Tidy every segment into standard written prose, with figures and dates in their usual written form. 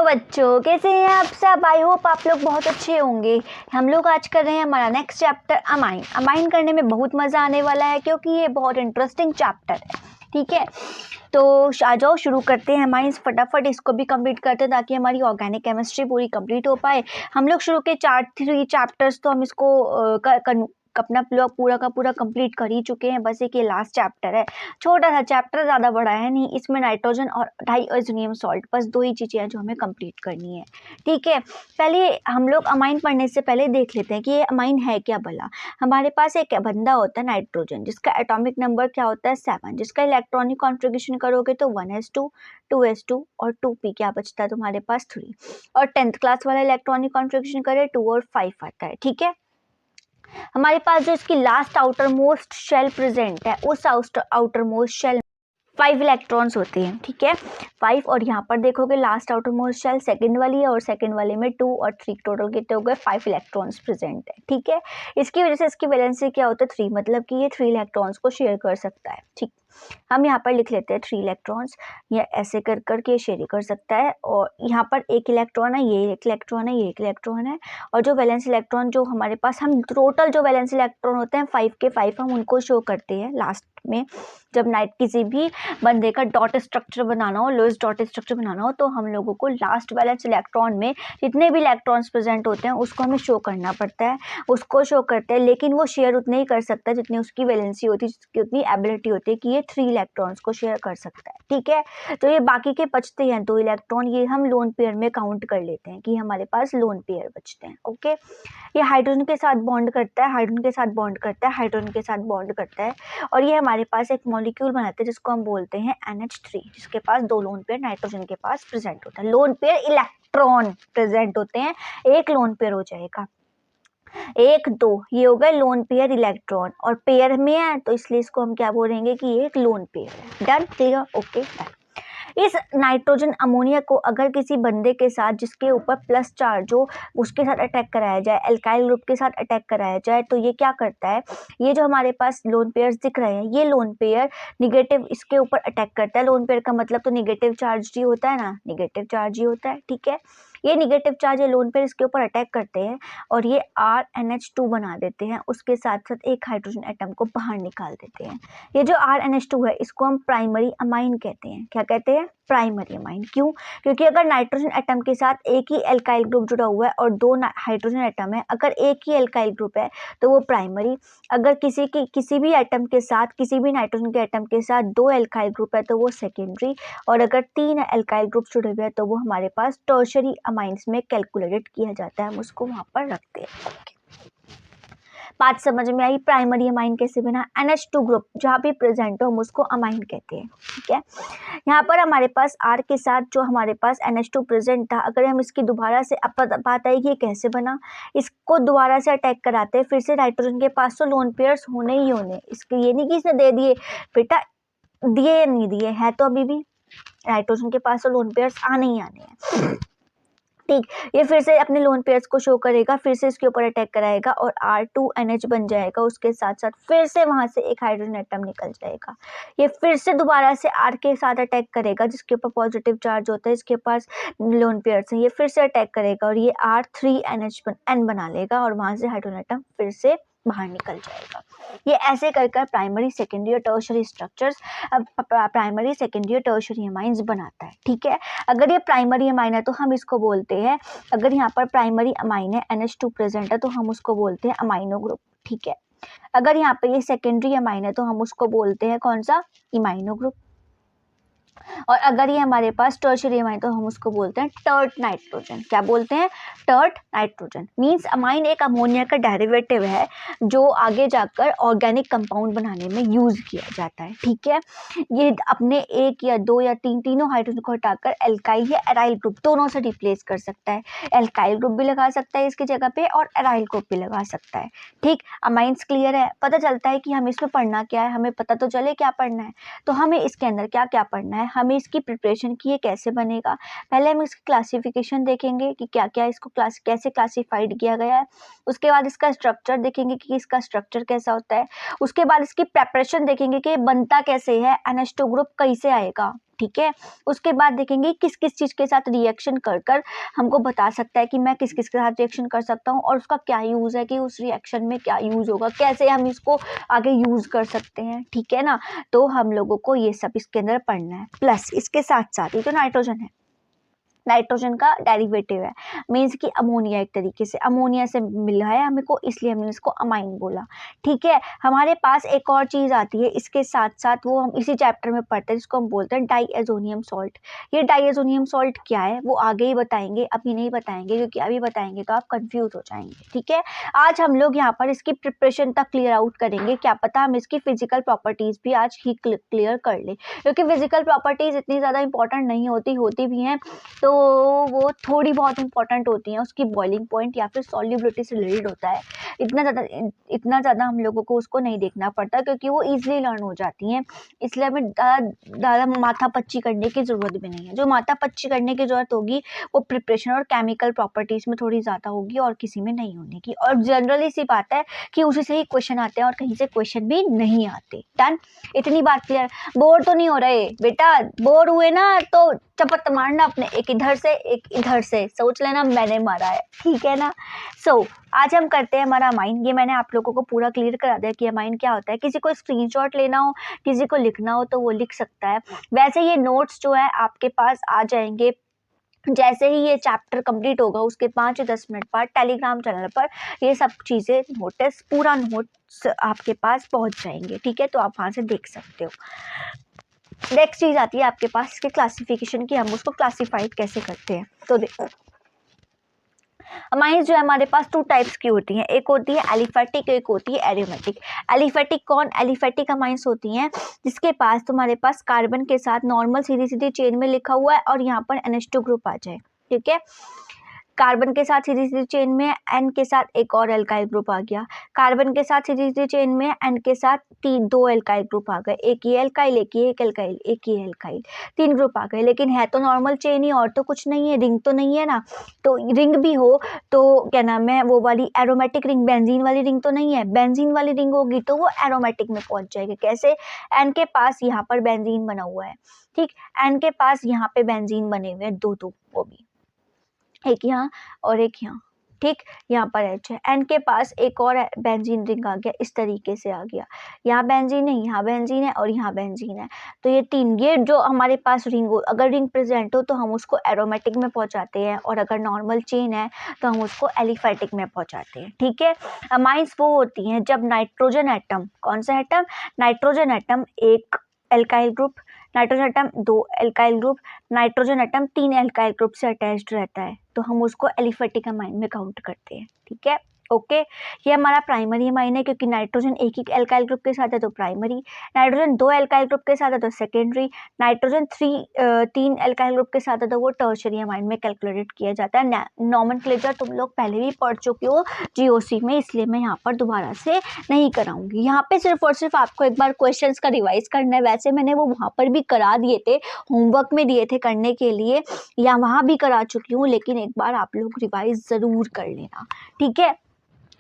बच्चों, कैसे हैं आप सब। आई होप आप लोग बहुत अच्छे होंगे। हम लोग आज कर रहे हैं हमारा नेक्स्ट चैप्टर अमाइन। अमाइन करने में बहुत मज़ा आने वाला है क्योंकि ये बहुत इंटरेस्टिंग चैप्टर है। ठीक है, तो आ जाओ शुरू करते हैं। अमाइंस फटाफट इसको भी कंप्लीट करते हैं ताकि हमारी ऑर्गेनिक केमिस्ट्री पूरी कंप्लीट हो पाए। हम लोग शुरू के 3 चैप्टर्स तो हम इसको अपना पूरा का पूरा कंप्लीट कर ही चुके हैं। बस एक ये लास्ट चैप्टर है, छोटा सा चैप्टर, ज़्यादा बड़ा है नहीं। इसमें नाइट्रोजन और डाइअज़ोनियम सॉल्ट, बस 2 ही चीज़ें हैं जो हमें कंप्लीट करनी है। ठीक है, पहले हम लोग अमाइन पढ़ने से पहले देख लेते हैं कि ये अमाइन है क्या भला। हमारे पास एक बंदा होता है नाइट्रोजन, जिसका एटॉमिक नंबर क्या होता है 7, जिसका इलेक्ट्रॉनिक कॉन्ट्रीब्यूशन करोगे तो 1s2 2s2 और 2p क्या बचता है तुम्हारे पास 3, और 10th क्लास वाला इलेक्ट्रॉनिक कॉन्ट्रीब्यूशन करे 2 और 5 आता है। ठीक है, हमारे पास जो इसकी last outer most shell present है, उस आउटर मोस्ट शेल 5 इलेक्ट्रॉन्स होते हैं। ठीक है, 5, और यहाँ पर देखोगे last outer most shell second वाली है, और सेकंड वाले में 2 और 3, टोटल कितने हो गए 5 इलेक्ट्रॉन्स प्रेजेंट है। ठीक है, इसकी वजह से इसकी वैलेंसी क्या होता है 3, मतलब कि ये 3 इलेक्ट्रॉन्स को शेयर कर सकता है। ठीक, हम यहाँ पर लिख लेते हैं 3 इलेक्ट्रॉन्स, या ऐसे कर करके शेयर कर सकता है। और यहाँ पर एक इलेक्ट्रॉन है, ये एक इलेक्ट्रॉन है, ये एक इलेक्ट्रॉन है, और जो वैलेंस इलेक्ट्रॉन जो हमारे पास, हम टोटल जो वैलेंस इलेक्ट्रॉन होते हैं 5 के 5 हम उनको शो करते हैं लास्ट में। जब किसी भी बंदे का डॉट स्ट्रक्चर बनाना हो, लोएस्ट डॉट स्ट्रक्चर बनाना हो, तो हम लोगों को लास्ट वैलेंस इलेक्ट्रॉन में जितने भी इलेक्ट्रॉन्स प्रेजेंट होते हैं उसको हमें शो करना पड़ता है, उसको शो करते हैं। लेकिन वो शेयर उतने ही कर सकता है जितनी उसकी वैलेंसी होती है, जिसकी उतनी एबिलिटी होती है कि ये 3 इलेक्ट्रॉन्स को शेयर कर सकता है। ठीक है, तो ये बाकी के बचते हैं 2 इलेक्ट्रॉन, ये हम लोन पेयर में काउंट कर लेते हैं कि हमारे पास लोन पेयर बचते हैं। ओके, ये हाइड्रोजन के साथ बॉन्ड करता है, हाइड्रोजन के साथ बॉन्ड करता है, हाइड्रोजन के साथ बॉन्ड करता है, और ये हमारे पास एक मॉलिक्यूल बनाते हैं जिसको हम बोलते हैं NH3, जिसके पास 2 लोन पेयर नाइट्रोजन के पास प्रेजेंट होता है। लोन पेयर इलेक्ट्रॉन प्रेजेंट होते हैं, एक लोन पेयर हो जाएगा, 1 2 ये हो गए लोन पेयर इलेक्ट्रॉन, और पेयर में है तो इसलिए इसको हम क्या बोलेंगे कि ये एक लोन पेयर है। Done, clear, okay done. इस नाइट्रोजन अमोनिया को अगर किसी बंदे के साथ जिसके ऊपर प्लस चार्ज जो उसके साथ अटैक कराया जाए, एल्काइल ग्रुप के साथ अटैक कराया जाए, तो ये क्या करता है, ये जो हमारे पास लोन पेयर्स दिख रहे हैं, ये लोन पेयर निगेटिव इसके ऊपर अटैक करता है। लोन पेयर का मतलब तो निगेटिव चार्ज ही होता है ना, निगेटिव चार्ज ही होता है। ठीक है, ये निगेटिव चार्ज ये लोन पेयर इसके ऊपर अटैक करते हैं और ये RNH2 बना देते हैं, उसके साथ साथ एक हाइड्रोजन एटम को बाहर निकाल देते हैं। ये जो RNH2 है इसको हम प्राइमरी अमाइन कहते हैं। क्या कहते हैं, प्राइमरी अमाइन। क्यों, क्योंकि अगर नाइट्रोजन एटम के साथ एक ही एल्काइल ग्रुप जुड़ा हुआ है और 2 हाइड्रोजन एटम है, अगर एक ही एल्काइल ग्रुप है तो वो प्राइमरी, अगर किसी भी एटम के साथ, किसी भी नाइट्रोजन के एटम के साथ 2 एल्काइल ग्रुप है तो वो सेकेंडरी, और अगर 3 एल्काइल ग्रुप जुड़े हुए हैं तो वो हमारे पास टर्शरी अमाइंस में कैलकुलेटेड किया जाता है, हम उसको वहाँ पर रखते हैं। बात समझ में आई, प्राइमरी अमाइन कैसे बना, NH2 ग्रुप जहाँ भी प्रेजेंट हो हम उसको अमाइन कहते हैं। ठीक है, यहाँ पर हमारे पास R के साथ जो हमारे पास NH2 प्रेजेंट था, अगर हम इसकी दोबारा से, अब बात आई कि ये कैसे बना, इसको दोबारा से अटैक कराते हैं फिर से नाइट्रोजन के पास, तो लोन पेयर्स होने ही होने, इसके ये नहीं कि इसने दे दिए बेटा, दिए नहीं दिए है तो अभी भी नाइट्रोजन के पास तो लोन पेयर्स आने ही आने हैं। ठीक, ये फिर से अपने लोन पेयर्स को शो करेगा, फिर से इसके ऊपर अटैक कराएगा और R2NH बन जाएगा, उसके साथ साथ फिर से वहां से एक हाइड्रोजन एटम निकल जाएगा, ये फिर से दोबारा से R के साथ अटैक करेगा जिसके ऊपर पॉजिटिव चार्ज होता है, इसके पास लोन पेयर्स हैं, ये फिर से अटैक करेगा और ये R3NH N बना लेगा और वहां से हाइड्रोजन एटम फिर से बाहर निकल जाएगा। ये ऐसे कर कर प्राइमरी सेकेंडरी और टर्शरी स्ट्रक्चर्स, प्राइमरी सेकेंडरी और टर्शरी अमाइंस बनाता है। ठीक है, अगर ये प्राइमरी अमाइन है तो हम इसको बोलते हैं, अगर यहाँ पर प्राइमरी अमाइन है NH2 प्रेजेंट है तो हम उसको बोलते हैं अमाइनो ग्रुप। ठीक है, अगर यहाँ पे ये सेकेंडरी अमाइन है तो हम उसको बोलते हैं कौन सा, इमाइनो ग्रुप, और अगर ये हमारे पास टर्शरी अमाइन तो हम उसको बोलते हैं टर्ट नाइट्रोजन। क्या बोलते हैं, टर्ट नाइट्रोजन। मींस अमाइन एक अमोनिया का डेरिवेटिव है जो आगे जाकर ऑर्गेनिक कंपाउंड बनाने में यूज किया जाता है। ठीक है, ये अपने 1 या 2 या 3 तीनों हाइड्रोजन को हटाकर एल्काइल या एराइल ग्रुप दोनों से रिप्लेस कर सकता है। एल्काइल ग्रुप भी लगा सकता है इसकी जगह पे और एराइल ग्रुप भी लगा सकता है। ठीक, अमाइंस क्लियर है, पता चलता है कि हमें इसमें पढ़ना क्या है, हमें पता तो चले क्या पढ़ना है। तो हमें इसके अंदर क्या क्या पढ़ना है, हमें इसकी प्रिपरेशन की, ये कैसे बनेगा, पहले हम इसकी क्लासिफिकेशन देखेंगे कि क्या क्या इसको कैसे क्लासिफाइड किया गया है, उसके बाद इसका स्ट्रक्चर देखेंगे कि इसका स्ट्रक्चर कैसा होता है, उसके बाद इसकी प्रेपरेशन देखेंगे कि बनता कैसे है, NH2 ग्रुप कैसे आएगा, ठीक है। उसके बाद देखेंगे किस किस चीज़ के साथ रिएक्शन कर कर हमको बता सकता है कि मैं किस किस के साथ रिएक्शन कर सकता हूँ और उसका क्या यूज़ है, कि उस रिएक्शन में क्या यूज़ होगा, कैसे हम इसको आगे यूज़ कर सकते हैं, ठीक है ना। तो हम लोगों को ये सब इसके अंदर पढ़ना है। प्लस इसके साथ साथ ये जो नाइट्रोजन है, नाइट्रोजन का डेरिवेटिव है, मीन्स कि अमोनिया, एक तरीके से अमोनिया से मिला है हमें को, इसलिए हमने इसको अमाइन बोला, ठीक है। हमारे पास एक और चीज़ आती है इसके साथ साथ, वो हम इसी चैप्टर में पढ़ते हैं, जिसको हम बोलते हैं डाइएजोनियम सॉल्ट। ये डाइएजोनियम सॉल्ट क्या है वो आगे ही बताएंगे, अभी नहीं बताएंगे, क्योंकि अभी बताएंगे तो आप कंफ्यूज हो जाएंगे, ठीक है। आज हम लोग यहाँ पर इसकी प्रिपरेशन तक क्लियर आउट करेंगे, क्या पता हम इसकी फिजिकल प्रॉपर्टीज़ भी आज ही क्लियर कर ले, क्योंकि फिजिकल प्रॉपर्टीज़ इतनी ज़्यादा इंपॉर्टेंट नहीं होती भी हैं, तो वो थोड़ी बहुत इंपॉर्टेंट होती हैं। उसकी बॉइलिंग पॉइंट या फिर सॉल्युबिलिटी से रिलेटेड होता है, इतना ज़्यादा हम लोगों को उसको नहीं देखना पड़ता, क्योंकि वो ईजिली लर्न हो जाती हैं, इसलिए हमें ज़्यादा माथा पच्ची करने की ज़रूरत भी नहीं है। जो माथा पच्ची करने की ज़रूरत होगी वो प्रिपरेशन और केमिकल प्रॉपर्टीज़ में थोड़ी ज़्यादा होगी और किसी में नहीं होने की। और जनरली सी बात है कि उसी से ही क्वेश्चन आते हैं और कहीं से क्वेश्चन भी नहीं आते। डन, इतनी बात क्लियर। बोर तो नहीं हो रहे बेटा? बोर हुए ना तो चपत मारना अपने, एक इधर से एक इधर से, सोच लेना मैंने मारा है, ठीक है ना। सो आज हम करते हैं हमारा अमाइन। ये मैंने आप लोगों को पूरा क्लियर करा दिया कि अमाइन क्या होता है। किसी को स्क्रीनशॉट लेना हो, किसी को लिखना हो तो वो लिख सकता है। वैसे ये नोट्स जो है आपके पास आ जाएंगे जैसे ही ये चैप्टर कंप्लीट होगा, उसके 5 से 10 मिनट बाद टेलीग्राम चैनल पर ये सब चीज़ें नोटिस, पूरा नोट्स आपके पास पहुंच जाएंगे, ठीक है। तो आप वहाँ से देख सकते हो। नेक्स्ट चीज़ आती है आपके पास इसके क्लासिफिकेशन की, हम उसको क्लासिफाइड कैसे करते हैं। तो देखो, अमाइंस जो है हमारे पास 2 टाइप्स की होती हैं, एक होती है एलिफेटिक, एक होती है एरोमेटिक। एलिफेटिक कौन? एलिफेटिक अमाइंस होती हैं जिसके पास तुम्हारे पास कार्बन के साथ नॉर्मल सीधी सीधी चेन में लिखा हुआ है और यहाँ पर NH2 ग्रुप आ जाए, ठीक है। कार्बन के साथ सीधी सीधी चेन में N के साथ एक और एल्काइल ग्रुप आ गया, कार्बन के साथ सीधी सीधी चेन में N के साथ 2 एल्काइल ग्रुप आ गए, एक ये एल्काइल, एक ये एल्काइल, एक ये एल्काइल, 3 ग्रुप आ गए। लेकिन है तो नॉर्मल चेन ही, और तो कुछ नहीं है, रिंग तो नहीं है ना। तो रिंग भी हो तो क्या नाम है, वो वाली एरोमेटिक रिंग, बेंजीन वाली रिंग तो नहीं है। बेंजीन वाली रिंग होगी तो वो एरोमेटिक में पहुंच जाएगी। कैसे? N के पास यहाँ पर बेंजीन बना हुआ है, ठीक, N के पास यहाँ पे बेंजीन बने हुए हैं दो, वो भी एक यहाँ और एक यहाँ, ठीक। यहाँ पर H है, N के पास एक और बेंजीन रिंग आ गया, इस तरीके से आ गया। यहाँ बेंजीन है, यहाँ बेंजीन है और यहाँ बेंजीन है। तो ये 3, ये जो हमारे पास रिंग हो, अगर रिंग प्रेजेंट हो तो हम उसको एरोमेटिक में पहुँचाते हैं, और अगर नॉर्मल चेन है तो हम उसको एलिफेटिक में पहुँचाते हैं, ठीक है। अमाइंस वो होती हैं जब नाइट्रोजन एटम, कौन सा एटम? नाइट्रोजन एटम एक alkyl group, nitrogen atom 2 alkyl group, nitrogen atom 3 alkyl group से अटैच्ड रहता है, तो हम उसको एलिफेटिक अमाइन में काउंट करते हैं, ठीक है। ओके, ये हमारा प्राइमरी अमाइन है, क्योंकि नाइट्रोजन एक ही एल्काइल ग्रुप के साथ है तो प्राइमरी, नाइट्रोजन 2 एल्काइल ग्रुप के साथ है तो सेकेंडरी, नाइट्रोजन 3 एल्काइल ग्रुप के साथ है तो वो टर्शियरी अमाइन में कैलकुलेट किया जाता है। नॉमेनक्लेचर तुम लोग पहले भी पढ़ चुके हो GOC में, इसलिए मैं यहाँ पर दोबारा से नहीं कराऊंगी। यहाँ पे सिर्फ और सिर्फ आपको एक बार क्वेश्चंस का रिवाइज करना है। वैसे मैंने वो वहाँ पर भी करा दिए थे, होमवर्क में दिए थे करने के लिए, या वहाँ भी करा चुकी हूँ, लेकिन एक बार आप लोग रिवाइज ज़रूर कर लेना, ठीक है।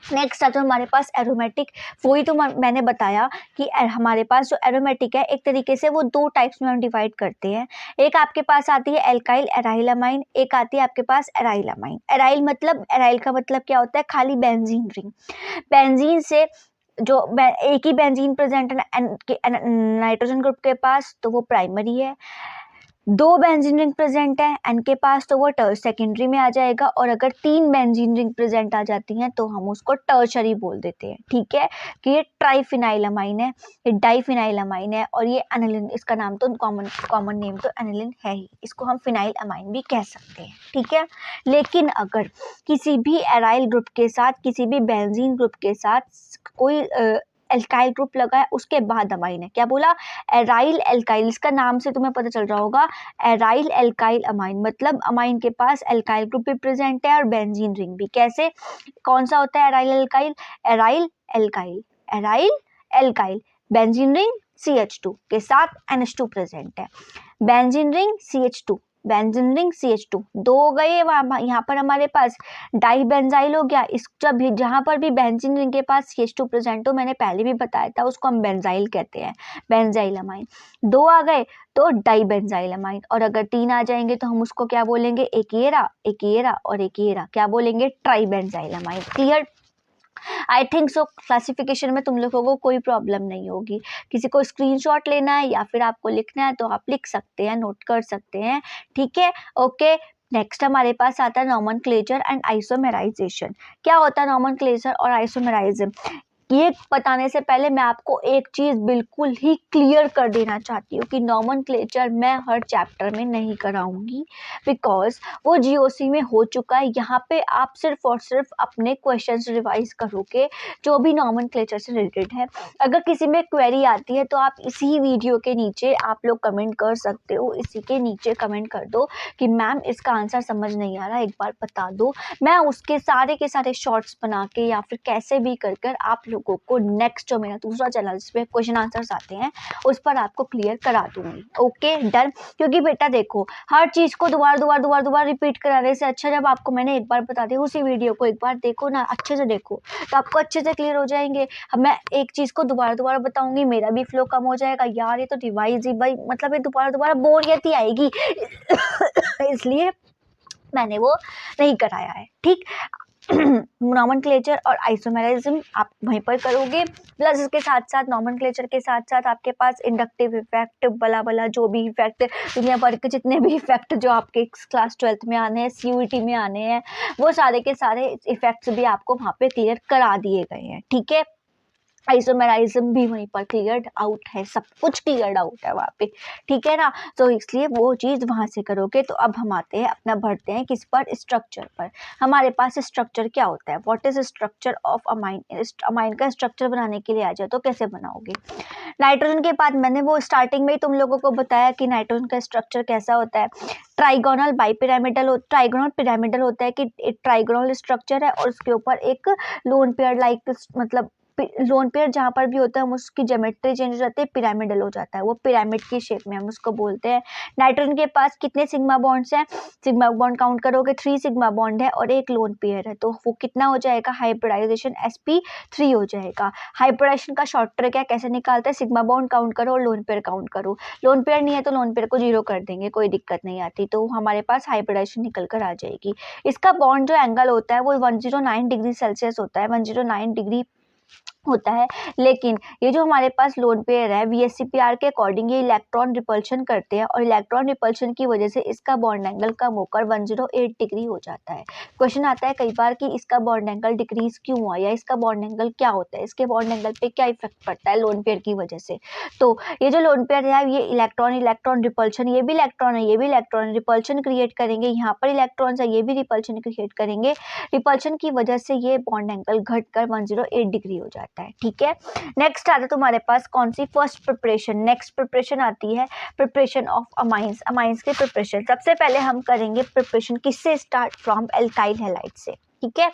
नेक्स्ट आता है हमारे पास एरोमेटिक। वही तो मैंने बताया कि हमारे पास जो एरोमेटिक है, एक तरीके से वो 2 टाइप्स में हम डिवाइड करते हैं। एक आपके पास आती है एल्काइल एराइल अमाइन, एक आती है आपके पास एराइल अमाइन। एराइल मतलब, एराइल का मतलब क्या होता है? खाली बेंजीन रिंग। बेंजीन से जो एक ही बेंजीन प्रेजेंट है नाइट्रोजन ग्रुप के पास तो वो प्राइमरी है, 2 बेंजीन रिंग प्रेजेंट है N के पास तो वो सेकेंडरी में आ जाएगा, और अगर 3 बेंजीन रिंग प्रेजेंट आ जाती हैं तो हम उसको टर्शरी बोल देते हैं, ठीक है। कि ये ट्राइफिनाइल अमाइन है, ये डाइफिनाइल अमाइन है, और ये एनिलिन, इसका नाम तो कॉमन नेम तो एनिलिन है ही, इसको हम फिनाइल अमाइन भी कह सकते हैं, ठीक है। लेकिन अगर किसी भी एराइल ग्रुप के साथ, किसी भी बेंजीन ग्रुप के साथ कोई एल्काइल ग्रुप लगा है, उसके बाद अमाइन है। क्या बोला? एराइल एल्काइल, इसका नाम से तुम्हें पता चल रहा होगा, एराइल एल्काइल अमाइन, मतलब अमाइन के पास एल्काइल ग्रुप भी प्रेजेंट है और बेंजीन रिंग भी। कैसे? कौन सा होता है aryl alkyl? Aryl alkyl, aryl alkyl, benzene ring CH2 के साथ NH2 प्रेजेंट है, benzene ring CH2, benzene ring CH2 दो हो गए। यहाँ पर हमारे पास डाई बेंजाइल हो गया। इस जब भी जहाँ पर भी बेंजीन रिंग के पास CH2 प्रेजेंट हो, मैंने पहले भी बताया था, उसको हम बेंजाइल कहते हैं, बेंजाइल अमाइन। दो आ गए तो डाई बेंजाइल अमाइन, और अगर तीन आ जाएंगे तो हम उसको क्या बोलेंगे, एक ये रहा और एक ये रहा, क्या बोलेंगे, try benzyl amine. Clear? I think so classification में तुम लोगों को कोई प्रॉब्लम नहीं होगी। किसी को स्क्रीनशॉट लेना है या फिर आपको लिखना है तो आप लिख सकते हैं, नोट कर सकते हैं, ठीक है, ओके। नेक्स्ट हमारे पास आता है नॉमेनक्लेचर एंड आइसोमेराइजेशन। क्या होता है नॉमेनक्लेचर और आइसोमेराइज्म? ये बताने से पहले मैं आपको एक चीज बिल्कुल ही क्लियर कर देना चाहती हूँ कि नॉमेनक्लेचर मैं हर चैप्टर में नहीं कराऊंगी, बिकॉज वो जीओसी में हो चुका है। यहाँ पे आप सिर्फ और सिर्फ अपने क्वेश्चंस रिवाइज करोगे जो भी नॉमेनक्लेचर से रिलेटेड है। अगर किसी में क्वेरी आती है तो आप इसी वीडियो के नीचे आप लोग कमेंट कर सकते हो, इसी के नीचे कमेंट कर दो कि मैम इसका आंसर समझ नहीं आ रहा, एक बार बता दो। मैं उसके सारे के सारे शॉर्ट्स बना के या फिर कैसे भी कर कर आप लोगों को नेक्स्ट जो मेरा दूसरा चैनल जिसपे क्वेश्चन आंसर्स आते हैं उस पर आपको क्लियर करा दूंगी, ओके डन। क्योंकि बेटा देखो, हर चीज को दोबारा रिपीट कराने से अच्छा जब आपको मैंने एक बार बता दिया, उसी वीडियो को एक बार देखो ना, अच्छे से देखो तो आपको अच्छे से क्लियर हो जाएंगे। अब मैं एक चीज को दोबारा बताऊंगी, मेरा भी फ्लो कम हो जाएगा यार, ये तो रिवाइज ही भाई, मतलब ये दोबारा बोरियत ही आएगी इसलिए मैंने वो नहीं कराया है, ठीक। नॉमेनक्लेचर और आइसोमेरिज्म आप वहीं पर करोगे, प्लस इसके साथ साथ नॉमेनक्लेचर के साथ साथ आपके पास इंडक्टिव इफेक्ट, बला जो भी इफेक्ट दुनिया भर के जितने भी इफेक्ट जो आपके क्लास 12th में आने हैं, CUET में आने हैं, वो सारे के सारे इफेक्ट्स भी आपको वहाँ पे क्लियर करा दिए गए हैं, ठीक है। आइसोमेराइज्म भी वहीं पर क्लियर्ड आउट है, सब कुछ क्लियर्ड आउट है वहाँ पे, ठीक है ना। तो इसलिए वो चीज़ वहाँ से करोगे। तो अब हम आते हैं अपना बढ़ते हैं किस पर, स्ट्रक्चर पर। हमारे पास स्ट्रक्चर क्या होता है, what is structure of amine. Amine का स्ट्रक्चर बनाने के लिए आ जाए तो कैसे बनाओगे। नाइट्रोजन के बाद मैंने वो स्टार्टिंग में ही तुम लोगों को बताया कि नाइट्रोजन का स्ट्रक्चर कैसा होता है, ट्राइगोनल बाइपिरामिडल, ट्राइगोनल पिरामिडल होता है कि एक ट्राइगोनल स्ट्रक्चर है और उसके ऊपर एक लोन पेयर लाइक, मतलब लोन पेयर जहाँ पर भी होता है हम उसकी ज्योमेट्री चेंज हो जाती है, पिरामिडल हो जाता है, वो पिरामिड की शेप में हम उसको बोलते हैं। नाइट्रोजन के पास कितने सिग्मा बॉन्ड्स हैं, सिग्मा बॉन्ड काउंट करोगे 3 सिग्मा बॉन्ड है और एक लोन पेयर है, तो वो कितना हो जाएगा, हाइब्रिडाइजेशन sp3 हो जाएगा। हाइब्रिडाइजेशन का शॉर्ट ट्रिक है, कैसे निकालते हैं, सिग्मा बॉन्ड काउंट करो और लोन पेयर काउंट करो। लोन पेयर नहीं है तो लोन पेयर को 0 कर देंगे, कोई दिक्कत नहीं आती, तो हमारे पास हाइब्रिडाइजेशन निकल कर आ जाएगी। इसका बॉन्ड जो एंगल होता है वो 109 डिग्री सेल्सियस होता है, 109 डिग्री होता है। लेकिन ये जो हमारे पास लोन पेयर है VSCPR के अकॉर्डिंग ये इलेक्ट्रॉन रिपल्शन करते हैं और इलेक्ट्रॉन रिपल्शन की वजह से इसका बॉन्ड एंगल कम होकर 108 डिग्री हो जाता है। क्वेश्चन आता है कई बार कि इसका बॉन्ड एंगल डिक्रीज क्यों हुआ या इसका बॉन्ड एंगल क्या होता है, इसके बॉन्ड एंगल पे क्या इफेक्ट पड़ता है लोन पेयर की वजह से। तो ये जो लोन पेयर है ये इलेक्ट्रॉन रिपल्शन, ये भी इलेक्ट्रॉन है, ये भी इलेक्ट्रॉन रिपल्शन क्रिएट करेंगे, यहाँ पर इलेक्ट्रॉन्स है ये भी रिपल्शन क्रिएट करेंगे, रिपल्शन की वजह से ये बॉन्ड एंगल घटकर 108 डिग्री हो जाता है, ठीक है। नेक्स्ट आता है तुम्हारे पास कौन सी, फर्स्ट प्रिपरेशन। नेक्स्ट प्रिपरेशन आती है प्रिपरेशन ऑफ अमाइंस, अमाइंस की प्रिपरेशन। सबसे पहले हम करेंगे प्रिपरेशन किससे, स्टार्ट फ्रॉम एल्काइल हैलाइड से, ठीक है।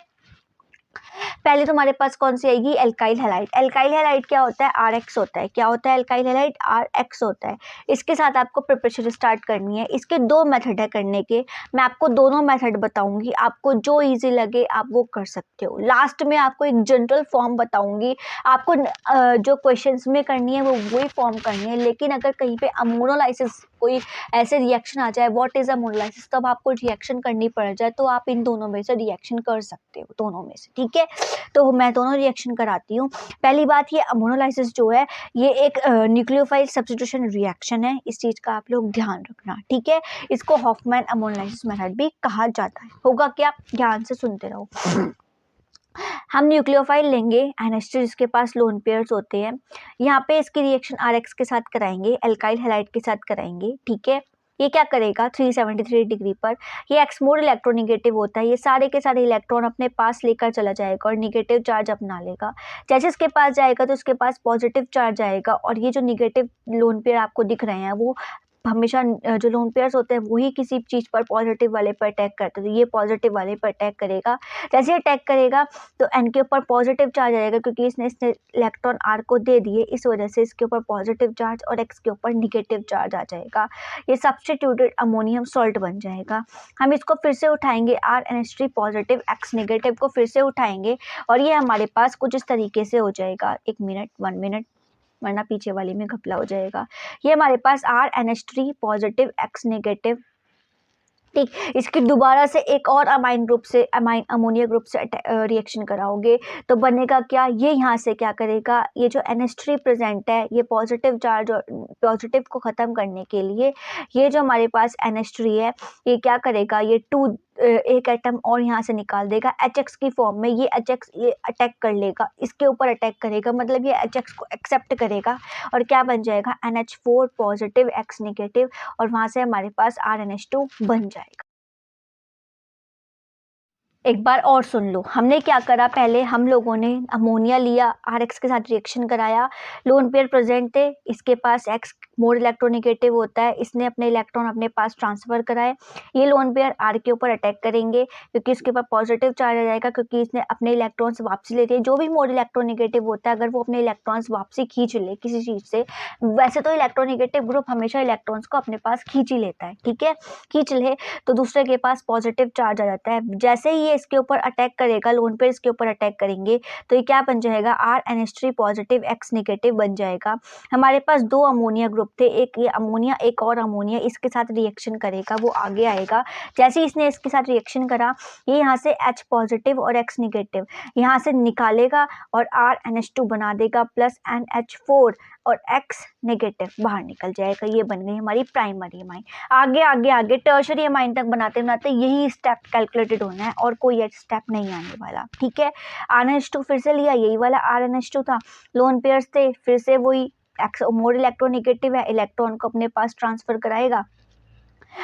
पहले तुम्हारे पास कौन सी आएगी, एल्काइल हैलाइड। एल्काइल हैलाइड क्या होता है, RX होता है, क्या होता है एल्काइल हैलाइड, RX होता है। इसके साथ आपको प्रिपरेशन स्टार्ट करनी है। इसके दो मेथड है करने के, मैं आपको दोनों मेथड बताऊंगी, आपको जो इजी लगे आप वो कर सकते हो। लास्ट में आपको एक जनरल फॉर्म बताऊंगी, आपको जो क्वेश्चंस में करनी है वो वही फॉर्म करनी है। लेकिन अगर कहीं पे अमोनोलाइसिस कोई ऐसे रिएक्शन आ जाए, व्हाट इज अमोनोलाइसिस, तब आपको रिएक्शन करनी पड़ जाए तो आप इन दोनों में से रिएक्शन कर सकते हो, दोनों में से, ठीक है। तो मैं दोनों रिएक्शन कराती हूँ। पहली बात, ये अमोनोलाइसिस जो है ये एक न्यूक्लियोफाइल सब्स्टिट्यूशन रिएक्शन है, इस चीज का आप लोग ध्यान रखना, ठीक है। इसको हॉफमैन अमोनोलाइसिस मेथड भी कहा जाता है। होगा क्या, ध्यान से सुनते रहो। हम न्यूक्लियोफाइल लेंगे NH2 जिसके पास लोन पेयर्स होते हैं, यहाँ पे इसकी रिएक्शन RX के साथ कराएंगे, एल्काइल हैलाइड के साथ कराएंगे, ठीक है। ये क्या करेगा 373 डिग्री पर, ये एक्समोड इलेक्ट्रोनिगेटिव होता है, ये सारे के सारे इलेक्ट्रॉन अपने पास लेकर चला जाएगा और निगेटिव चार्ज अपना लेगा। जैसे इसके पास जाएगा तो उसके पास पॉजिटिव चार्ज आएगा और ये जो निगेटिव लोन पेयर आपको दिख रहे हैं वो हमेशा जो लोन पेयर्स होते हैं वही किसी चीज़ पर पॉजिटिव वाले पर अटैक करते हैं, तो ये पॉजिटिव वाले पर अटैक करेगा। जैसे अटैक करेगा तो एन के ऊपर पॉजिटिव चार्ज आएगा, क्योंकि इसने इलेक्ट्रॉन आर को दे दिए, इस वजह से इसके ऊपर पॉजिटिव चार्ज और एक्स के ऊपर निगेटिव चार्ज आ जाएगा। ये सब्स्टिट्यूटेड अमोनियम सॉल्ट बन जाएगा। हम इसको फिर से उठाएंगे, RNH3 पॉजिटिव एक्स नेगेटिव को फिर से उठाएंगे और ये हमारे पास कुछ इस तरीके से हो जाएगा। 1 मिनट 1 मिनट, वरना पीछे वाली में घपला हो जाएगा। ये हमारे पास RNH3 पॉजिटिव एक्स नेगेटिव, ठीक। इसकी दोबारा से एक और अमाइन ग्रुप से, अमाइन अमोनिया ग्रुप से रिएक्शन कराओगे तो बनेगा क्या, ये यहाँ से क्या करेगा, ये जो NH3 प्रेजेंट है ये पॉजिटिव चार्ज और पॉजिटिव को ख़त्म करने के लिए ये जो हमारे पास NH3 है ये क्या करेगा, ये एक एटम और यहाँ से निकाल देगा HX की फॉर्म में। ये HX ये अटैक कर लेगा, इसके ऊपर अटैक करेगा, मतलब ये HX को एक्सेप्ट करेगा और क्या बन जाएगा, NH4 पॉजिटिव एक्स नेगेटिव, और वहाँ से हमारे पास RNH2 बन जाएगा। एक बार और सुन लो, हमने क्या करा, पहले हम लोगों ने अमोनिया लिया, RX के साथ रिएक्शन कराया, लोन पेयर प्रेजेंट थे, इसके पास X मोर इलेक्ट्रोनिगेटिव होता है, इसने अपने इलेक्ट्रॉन अपने पास ट्रांसफ़र कराए। ये लोन पेयर R के ऊपर अटैक करेंगे क्योंकि इसके ऊपर पॉजिटिव चार्ज आ जाएगा, क्योंकि इसने अपने इलेक्ट्रॉन्स वापसी लेते हैं। जो भी मोर इलेक्ट्रोनिगेटिव होता है, अगर वो अपने इलेक्ट्रॉन्स वापसी खींच ले किसी चीज़ से, वैसे तो इलेक्ट्रोनिगेटिव ग्रुप हमेशा इलेक्ट्रॉन्स को अपने पास खींच ही लेता है, ठीक है, खींच ले तो दूसरे के पास पॉजिटिव चार्ज आ जाता है। जैसे ही ये इसके ऊपर अटैक करेगा, लोन पेयर इसके ऊपर अटैक करेंगे तो ये क्या बन जाएगा, RNH3 पॉजिटिव एक्स नेगेटिव बन जाएगा। हमारे पास 2 अमोनिया ग्रुप थे, एक ये अमोनिया एक और अमोनिया, इसके साथ रिएक्शन करेगा, वो आगे आएगा। जैसे ही इसने इसके साथ रिएक्शन करा, ये यहाँ से H पॉजिटिव और X नेगेटिव यहाँ से निकालेगा और RNH2 बना देगा प्लस NH4 और X नेगेटिव बाहर निकल जाएगा। ये बन गई हमारी प्राइमरी अमाइन। आगे आगे आगे टर्शरी अमाइन तक बनाते बनाते यही स्टेप कैलकुलेटेड होना है और कोई स्टेप नहीं आने वाला, ठीक है। RNH2 फिर से लिया, यही वाला RNH2 था, लोन पेयर्स थे, फिर से वही एक्स मोर इलेक्ट्रोनिगेटिव है, इलेक्ट्रॉन को अपने पास ट्रांसफर कराएगा।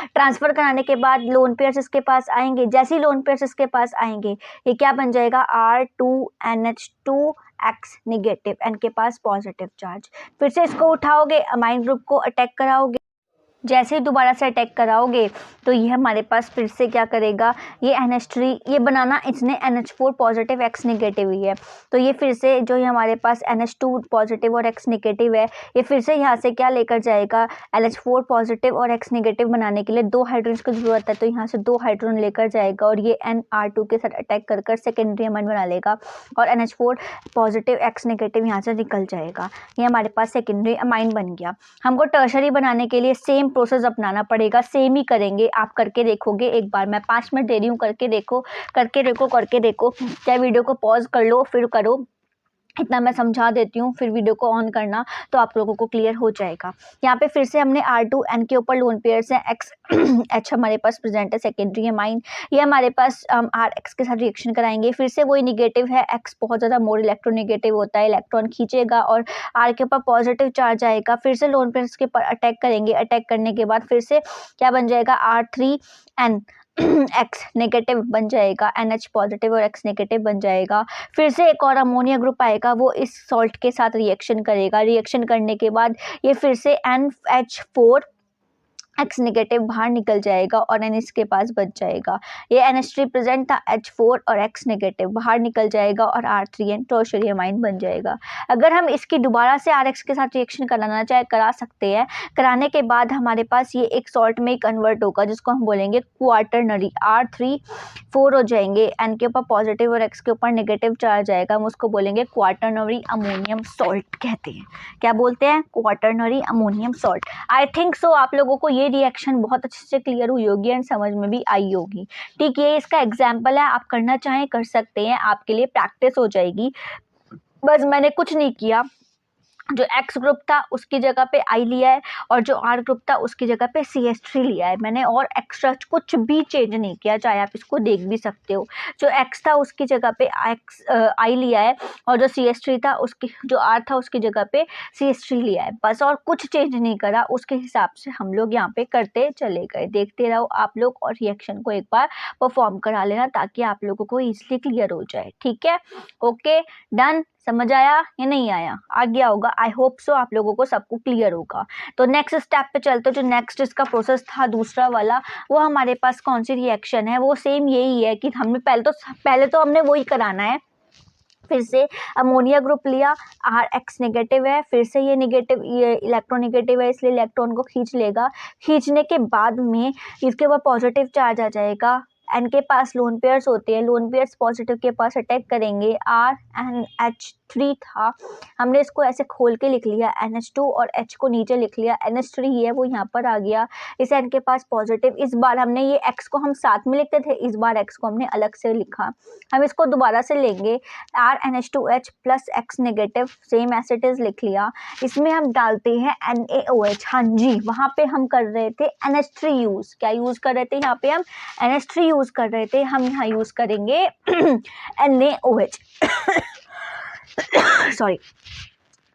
ट्रांसफर कराने के बाद लोन पेयर्स इसके पास आएंगे, जैसे ही लोन पेयर्स इसके पास आएंगे ये क्या बन जाएगा, R2NH2 एक्स नेगेटिव, एन के पास पॉजिटिव चार्ज। फिर से इसको उठाओगे, अमाइन ग्रुप को अटैक कराओगे, जैसे ही दोबारा से अटैक कराओगे तो ये हमारे पास फिर से क्या करेगा, ये NH3 ये बनाना इसने NH4 पॉजिटिव एक्स नेगेटिव ही है, तो ये फिर से जो ये हमारे पास NH2 पॉजिटिव और एक्स नेगेटिव है, ये फिर से यहाँ से क्या लेकर जाएगा, NH4 पॉजिटिव और एक्स नेगेटिव बनाने के लिए 2 हाइड्रोजन की ज़रूरत है, तो यहाँ से 2 हाइड्रोजन लेकर जाएगा और ये NR2 के साथ अटैक कर कर सेकेंडरी अमाइन बना लेगा और NH4 पॉजिटिव एक्स नेगेटिव यहाँ से निकल जाएगा। ये हमारे पास सेकेंडरी अमाइन बन गया। हमको टर्शरी बनाने के लिए सेम प्रोसेस अपनाना पड़ेगा, सेम ही करेंगे, आप करके देखोगे। एक बार मैं 5 मिनट दे रही हूँ, करके देखो, चाहे वीडियो को पॉज कर लो फिर करो, इतना मैं समझा देती हूँ, फिर वीडियो को ऑन करना तो आप लोगों को क्लियर हो जाएगा। यहाँ पे फिर से हमने R2N के ऊपर लोन पेयर्स हैं, X H हमारे पास प्रेजेंट है सेकेंडरी अमाइन, ये हमारे पास RX के साथ रिएक्शन कराएंगे, फिर से वही निगेटिव है, X बहुत ज़्यादा मोर इलेक्ट्रोनिगेटिव होता है, इलेक्ट्रॉन खींचेगा और R के ऊपर पॉजिटिव चार्ज आएगा। फिर से लोन पेयर्स के ऊपर अटैक करेंगे, अटैक करने के बाद फिर से क्या बन जाएगा, R3N एक्स नेगेटिव बन जाएगा, NH पॉजिटिव और X नेगेटिव बन जाएगा। फिर से एक और अमोनिया ग्रुप आएगा, वो इस सॉल्ट के साथ रिएक्शन करेगा, रिएक्शन करने के बाद ये फिर से NH4 एक्स नेगेटिव बाहर निकल जाएगा और N इसके पास बच जाएगा। ये NH3 प्रेजेंट था, H4 और X नेगेटिव बाहर निकल जाएगा और R3N टर्शरी अमाइन बन जाएगा। अगर हम इसकी दोबारा से RX के साथ रिएक्शन कराना चाहे करा सकते हैं, कराने के बाद हमारे पास ये एक सॉल्ट में कन्वर्ट होगा जिसको हम बोलेंगे क्वार्टरनरी, R3 4 हो जाएंगे, N के ऊपर पॉजिटिव और X के ऊपर नेगेटिव चार्ज आएगा, हम उसको बोलेंगे क्वार्टरनरी अमोनियम सॉल्ट कहते हैं। क्या बोलते हैं, quaternary ammonium salt. I think so आप लोगों को ये रिएक्शन बहुत अच्छे से क्लियर हुई होगी एंड समझ में भी आई होगी, ठीक है। इसका एग्जाम्पल है, आप करना चाहें कर सकते हैं, आपके लिए प्रैक्टिस हो जाएगी। बस मैंने कुछ नहीं किया, जो X ग्रुप था उसकी जगह पे I लिया है और जो R ग्रुप था उसकी जगह पे CH3 लिया है मैंने, और एक्स्ट्रा कुछ भी चेंज नहीं किया, चाहे आप इसको देख भी सकते हो। जो X था उसकी जगह पे I लिया है और जो CH3 था उसकी, जो R था उसकी जगह पे CH3 लिया है, बस, और कुछ चेंज नहीं करा। उसके हिसाब से हम लोग यहाँ पे करते चले गए। देखते रहो आप लोग और रिएक्शन को एक बार परफॉर्म करा लेना ताकि आप लोगों को ईजिली क्लियर हो जाए, ठीक है। Okay done. समझ आया या नहीं आया? आ गया होगा, आई होप सो आप लोगों को सबको क्लियर होगा। तो नेक्स्ट स्टेप पे चलते, जो नेक्स्ट इसका प्रोसेस था दूसरा वाला, वो हमारे पास कौन सी रिएक्शन है, वो सेम यही है कि हमने पहले तो हमने वही कराना है। फिर से अमोनिया ग्रुप लिया, आर एक्स नेगेटिव है, फिर से ये नेगेटिव, ये इलेक्ट्रोनेगेटिव है, इसलिए इलेक्ट्रॉन को खींच लेगा। खींचने के बाद में इसके ऊपर पॉजिटिव चार्ज आ जाएगा। एन के पास लोन पेयर्स होते हैं, लोन पेयर्स पॉजिटिव के पास अटैक करेंगे। आर एन एच 3 था, हमने इसको ऐसे खोल के लिख लिया, NH2 और H को नीचे लिख लिया, NH3 है वो यहाँ पर आ गया। इस N के पास पॉजिटिव, इस बार हमने ये X को हम साथ में लिखते थे, इस बार X को हमने अलग से लिखा। हम इसको दोबारा से लेंगे, RNH2H plus X negative, same as it is लिख लिया। इसमें हम डालते हैं NaOH, हाँ जी, वहाँ पे हम कर रहे थे NH3 यूज। क्या यूज कर रहे थे यहाँ पे? हम NH3 यूज कर रहे थे, हम यहाँ यूज करेंगे NaOH सॉरी,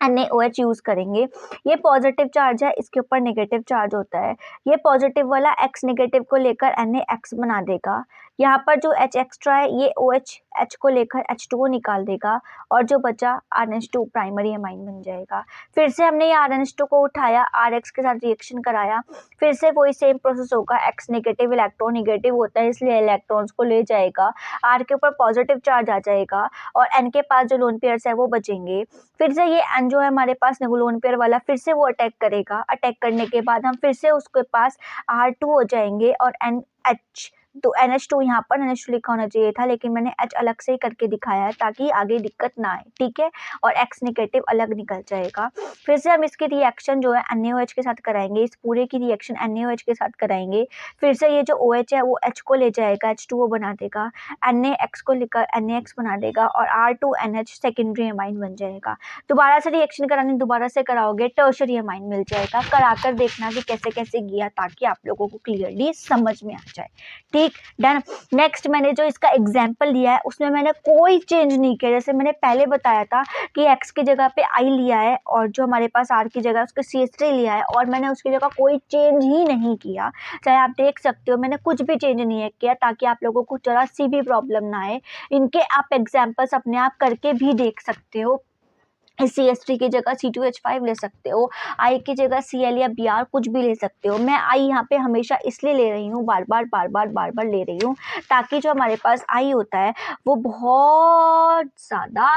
NaOH यूज करेंगे। ये पॉजिटिव चार्ज है, इसके ऊपर नेगेटिव चार्ज होता है। ये पॉजिटिव वाला X नेगेटिव को लेकर NaX बना देगा। यहाँ पर जो H एक्स्ट्रा है, ये OH H को लेकर H2O निकाल देगा, और जो बचा RNH2 प्राइमरी अमाइन बन जाएगा। फिर से हमने ये RNH2 को उठाया, RX के साथ रिएक्शन कराया, फिर से वही सेम प्रोसेस होगा। X नेगेटिव इलेक्ट्रॉन नेगेटिव होता है, इसलिए इलेक्ट्रॉन्स को ले जाएगा, R के ऊपर पॉजिटिव चार्ज आ जाएगा, और N के पास जो लोन पेयर्स है वो बचेंगे। फिर से ये N जो है हमारे पास लोन पेयर वाला, फिर से वो अटैक करेगा। अटैक करने के बाद हम फिर से उसके पास R2 हो जाएंगे, और NH, तो NH2 यहाँ पर NH2 लिखा होना चाहिए था, लेकिन मैंने H अलग से ही करके दिखाया है ताकि आगे दिक्कत ना आए, ठीक है। और X नेगेटिव अलग निकल जाएगा। फिर से हम इसकी रिएक्शन जो है NaOH के साथ कराएंगे, इस पूरे की रिएक्शन NaOH के साथ कराएंगे। फिर से ये जो OH है वो H को ले जाएगा, H2O बना देगा, NaX को लेकर NaX बना देगा, और R2NH सेकेंडरी अमाइन बन जाएगा। दोबारा से रिएक्शन करानी, दोबारा से कराओगे, टर्शरी अमाइन मिल जाएगा। कराकर देखना कि कैसे कैसे गया, ताकि आप लोगों को क्लियरली समझ में आ जाए, ठीक। डन। नेक्स्ट, मैंने जो इसका एग्जाम्पल लिया है उसमें मैंने कोई चेंज नहीं किया। जैसे मैंने पहले बताया था कि X की जगह पे I लिया है, और जो हमारे पास R की जगह उसके CH3 लिया है, और मैंने उसकी जगह कोई चेंज ही नहीं किया। चाहे आप देख सकते हो, मैंने कुछ भी चेंज नहीं किया, ताकि आप लोगों को जरा सी भी प्रॉब्लम ना आए। इनके आप एग्जाम्पल्स अपने आप करके भी देख सकते हो। CH3 की जगह C2H5 ले सकते हो, I की जगह Cl या Br कुछ भी ले सकते हो। मैं I यहाँ पे हमेशा इसलिए ले रही हूँ, बार बार ले रही हूँ, ताकि जो हमारे पास I होता है वो बहुत ज़्यादा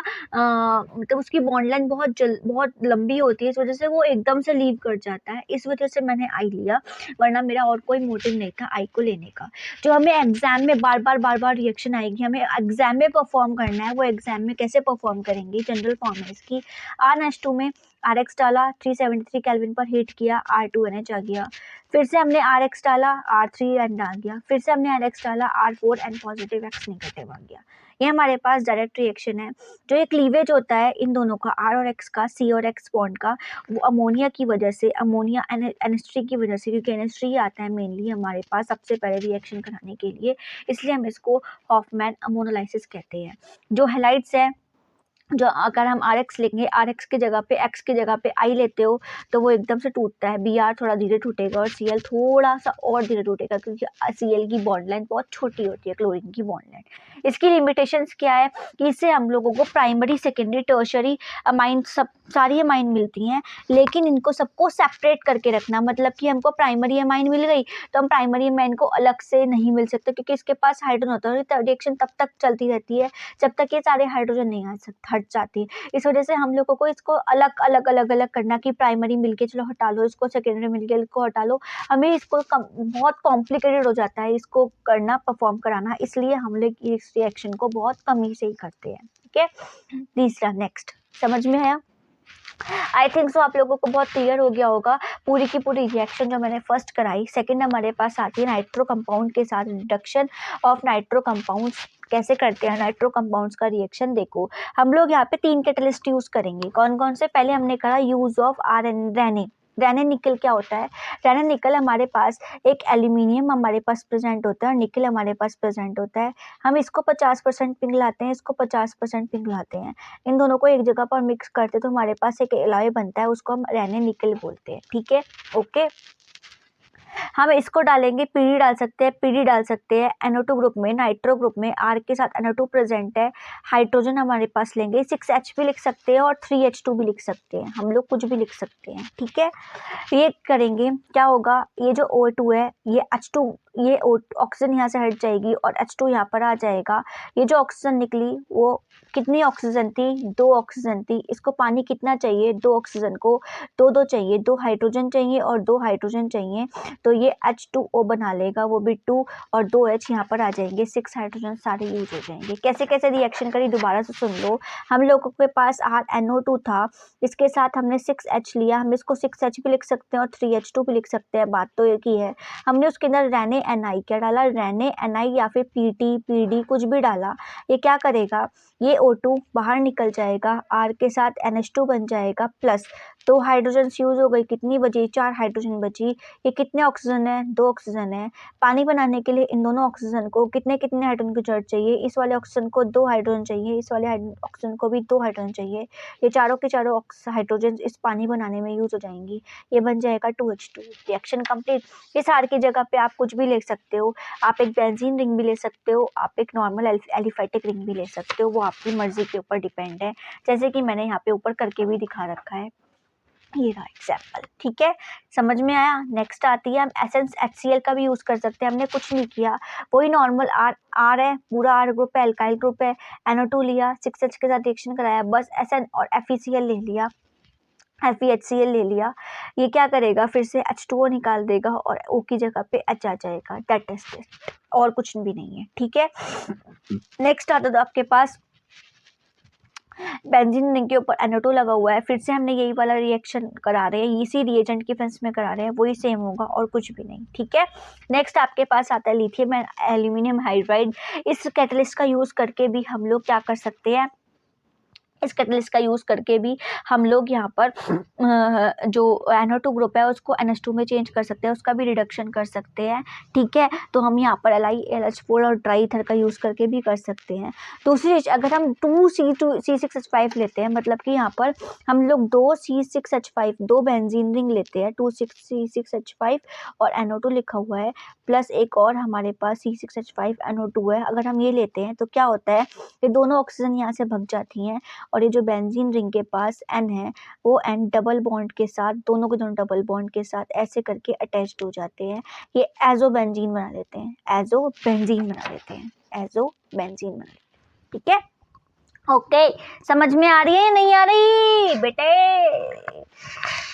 मतलब उसकी बॉन्ड लाइन बहुत लंबी होती है, इस वजह से वो एकदम से लीव कर जाता है। इस वजह से मैंने I लिया, वरना मेरा और कोई मोटिव नहीं था I को लेने का। जो हमें एग्जाम में बार बार रिएक्शन आएगी, हमें एग्जाम में परफॉर्म करना है, वो एग्जाम में कैसे परफॉर्म करेंगे, जनरल फॉर्म है इसकी। RNH2 में RX डाला, 373 केल्विन पर हीट किया, R2NH आ गया। फिर से हमने RX डाला, R3N आ गया। फिर से हमने RX डाला, R4N पॉजिटिव X नेगेटिव आ गया। ये हमारे पास डायरेक्ट रिएक्शन है। जो ये क्लीवेज होता है इन दोनों का, R और X का, C और X बॉन्ड का, वो अमोनिया की वजह से, अमोनिया NH3 की वजह से, क्योंकि NH3 आता है मेनली हमारे पास सबसे पहले रिएक्शन कराने के लिए, इसलिए हम इसको हॉफमैन अमोनोलाइसिस कहते हैं। जो हैलाइड्स है, जो अगर हम RX लेंगे, RX की जगह पे X की जगह पे I लेते हो, तो वो एकदम से टूटता है। Br थोड़ा धीरे टूटेगा, और Cl थोड़ा सा और धीरे टूटेगा, क्योंकि Cl की बॉन्ड लाइन बहुत छोटी होती है, क्लोरीन की बॉन्ड लाइन। इसकी लिमिटेशंस क्या है कि इससे हम लोगों को प्राइमरी, सेकेंडरी, टर्शरी अमाइन, सब सारी अमाइन मिलती हैं, लेकिन इनको सबको सेपरेट करके रखना। मतलब कि हमको प्राइमरी अमाइन मिल गई, तो हम प्राइमरी अमाइन को अलग से नहीं मिल सकते, क्योंकि इसके पास हाइड्रोजन होता है। रिएक्शन तब तक चलती रहती है जब तक ये सारे हाइड्रोजन नहीं आ सकते, हट जाती है। इस वजह से हम लोगों को इसको अलग अलग करना, कि प्राइमरी मिलके चलो हटा लो इसको, सेकेंडरी मिलके इसको हटा लो, हमें इसको बहुत कॉम्प्लिकेटेड हो जाता है इसको करना, परफॉर्म कराना। इसलिए हम लोग इस रिएक्शन को बहुत कम ही से ही करते हैं, ठीक है। तीसरा, नेक्स्ट, समझ में आया? आई थिंक सो आप लोगों को बहुत क्लियर हो गया होगा पूरी की पूरी रिएक्शन जो मैंने फर्स्ट कराई। सेकंड हमारे पास आती है नाइट्रो कंपाउंड के साथ रिडक्शन ऑफ नाइट्रो कंपाउंड्स। कैसे करते हैं नाइट्रो कंपाउंड्स का रिएक्शन? देखो, हम लोग यहाँ पे 3 कैटलिस्ट यूज करेंगे। कौन कौन से? पहले हमने कहा यूज ऑफ रेने निकल। क्या होता है रेने निकल? हमारे पास एक एल्यूमिनियम हमारे पास प्रेजेंट होता है और निकल हमारे पास प्रेजेंट होता है। हम इसको 50% पिघलाते हैं, इसको 50% पिघलाते हैं। इन दोनों को एक जगह पर मिक्स करते तो हमारे पास एक एलॉय बनता है, उसको हम रेने निकल बोलते हैं, ठीक है, ओके। हम इसको डालेंगे, पीडी डाल सकते हैं, पीडी डाल सकते हैं NO2 ग्रुप में, नाइट्रो ग्रुप में, R के साथ NO2 प्रेजेंट है, हाइड्रोजन हमारे पास लेंगे, 6H भी लिख सकते हैं और 3H2 भी लिख सकते हैं, हम लोग कुछ भी लिख सकते हैं, ठीक है। ये करेंगे क्या होगा, ये जो O2 है ये H2, ये ऑक्सीजन यहाँ से हट जाएगी और H2 यहाँ पर आ जाएगा। ये जो ऑक्सीजन निकली वो कितनी ऑक्सीजन थी, 2 ऑक्सीजन थी। इसको पानी कितना चाहिए, 2 ऑक्सीजन को 2 चाहिए, 2 हाइड्रोजन चाहिए और 2 हाइड्रोजन चाहिए, तो ये H2O बना लेगा, वो भी 2 और 2H यहाँ पर आ जाएंगे, 6 हाइड्रोजन सारे यूज हो जाएंगे। कैसे कैसे रिएक्शन करी दोबारा से सुन लो। हम लोगों के पास RNO2 था, इसके साथ हमने 6H लिया, हम इसको 6H भी लिख सकते हैं और 3H2 भी लिख सकते हैं, बात तो एक ही है। हमने उसके अंदर रहने Ni क्या डाला, रहने Ni या फिर PT PD कुछ भी डाला। ये क्या करेगा, ये O2 बाहर निकल जाएगा, R के साथ NH2 बन जाएगा, प्लस 2 हाइड्रोजन यूज हो गई, कितनी बची, 4 हाइड्रोजन बची। ये कितने ऑक्सीजन है, 2 ऑक्सीजन है। पानी बनाने के लिए इन दोनों ऑक्सीजन को कितने कितने हाइड्रोजन की जरूरत चाहिए, इस वाले ऑक्सीजन को 2 हाइड्रोजन चाहिए, इस वाले ऑक्सीजन को भी 2 हाइड्रोजन चाहिए। ये चारों के चारों हाइड्रोजन इस पानी बनाने में यूज हो जाएंगी, ये बन जाएगा 2H2। Reaction complete. इस R की जगह पे आप कुछ भी ले सकते हो, आप एक बेंजीन रिंग भी ले सकते हो, आप एक नॉर्मल एलिफेटिक रिंग भी ले सकते हो, वो आपकी मर्जी के ऊपर डिपेंड है, जैसे कि मैंने यहाँ पे ऊपर करके भी दिखा रखा है। ये रहा एग्जाम्पल, ठीक है, समझ में आया। नेक्स्ट आती है, हम एसेंस HCl का भी यूज कर सकते हैं। हमने कुछ नहीं किया, वही नॉर्मल R है, पूरा R ग्रुप है, एल्काइल ग्रुप है, NO2 लिया, 6H के साथ रिएक्शन कराया, बस SN और FeCl ले लिया, FeHCl ले लिया। ये क्या करेगा, फिर से H2O निकाल देगा और O की जगह पे H आ जाएगा, दैट इज इट, और कुछ भी नहीं है, ठीक है। नेक्स्ट आता था आपके पास बेंजीन रिंग के ऊपर NO2 लगा हुआ है, फिर से हमने यही वाला रिएक्शन करा रहे हैं, इसी रिएजेंट की फेंस में करा रहे हैं, वही सेम होगा और कुछ भी नहीं, ठीक है। नेक्स्ट आपके पास आता है लिथियम एंड एल्यूमिनियम हाइड्राइड। इस कैटलिस्ट का यूज करके भी हम लोग क्या कर सकते हैं, इस कैटलिस्ट का यूज़ करके भी हम लोग यहाँ पर जो NO2 ग्रुप है उसको NH2 में चेंज कर सकते हैं, उसका भी रिडक्शन कर सकते हैं, ठीक है। तो हम यहाँ पर LiAlH4 और ट्राई ईथर का यूज़ करके भी कर सकते हैं। दूसरी चीज़, अगर हम 2C6H5 लेते हैं, मतलब कि यहाँ पर हम लोग 2C6H5 2 बेंजीन रिंग लेते हैं, 2C6H5 और NO2 लिखा हुआ है, प्लस एक और हमारे पास C6H5 NO2 है। अगर हम ये लेते हैं तो क्या होता है, ये दोनों ऑक्सीजन यहाँ से भग जाती हैं और ये जो बेंजीन रिंग के पास N है वो N डबल बॉन्ड के साथ, दोनों के दोनों डबल बॉन्ड के साथ ऐसे करके अटैच्ड हो जाते हैं, ये एजो बेंजीन बना लेते हैं, एजो बेंजीन बना लेते हैं, एजो बेंजीन बना लेते हैं, ठीक है। ओके, समझ में आ रही है या नहीं आ रही बेटे।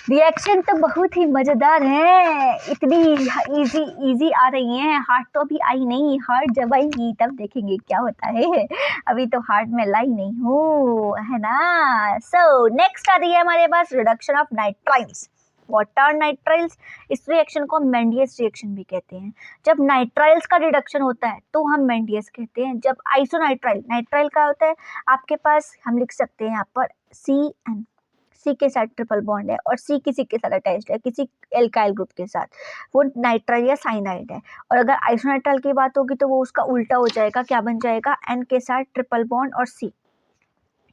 रिएक्शन तो बहुत ही मज़ेदार है, इतनी इजी आ रही हैं, हार्ड तो अभी आई नहीं, हार्ड जब आएगी तब देखेंगे क्या होता है, अभी तो हार्ड में लाई नहीं हूँ, है ना। सो नेक्स्ट आ रही है हमारे पास reduction of nitriles. What are nitriles, इस रिएक्शन को मेंडियस रिएक्शन भी कहते हैं। जब नाइट्राइल्स का रिडक्शन होता है तो हम मेंडियस कहते हैं। जब आइसोनाइट्राइल, नाइट्राइल का होता है आपके पास, हम लिख सकते हैं यहाँ पर CN, C के साथ ट्रिपल बॉन्ड है और C किसी के साथ अटैच्ड है, किसी एल्काइल ग्रुप के साथ, वो नाइट्राइल या साइनाइड है। और अगर आइसोनाइट्राइल की बात होगी तो वो उसका उल्टा हो जाएगा, क्या बन जाएगा, N के साथ ट्रिपल बॉन्ड और C,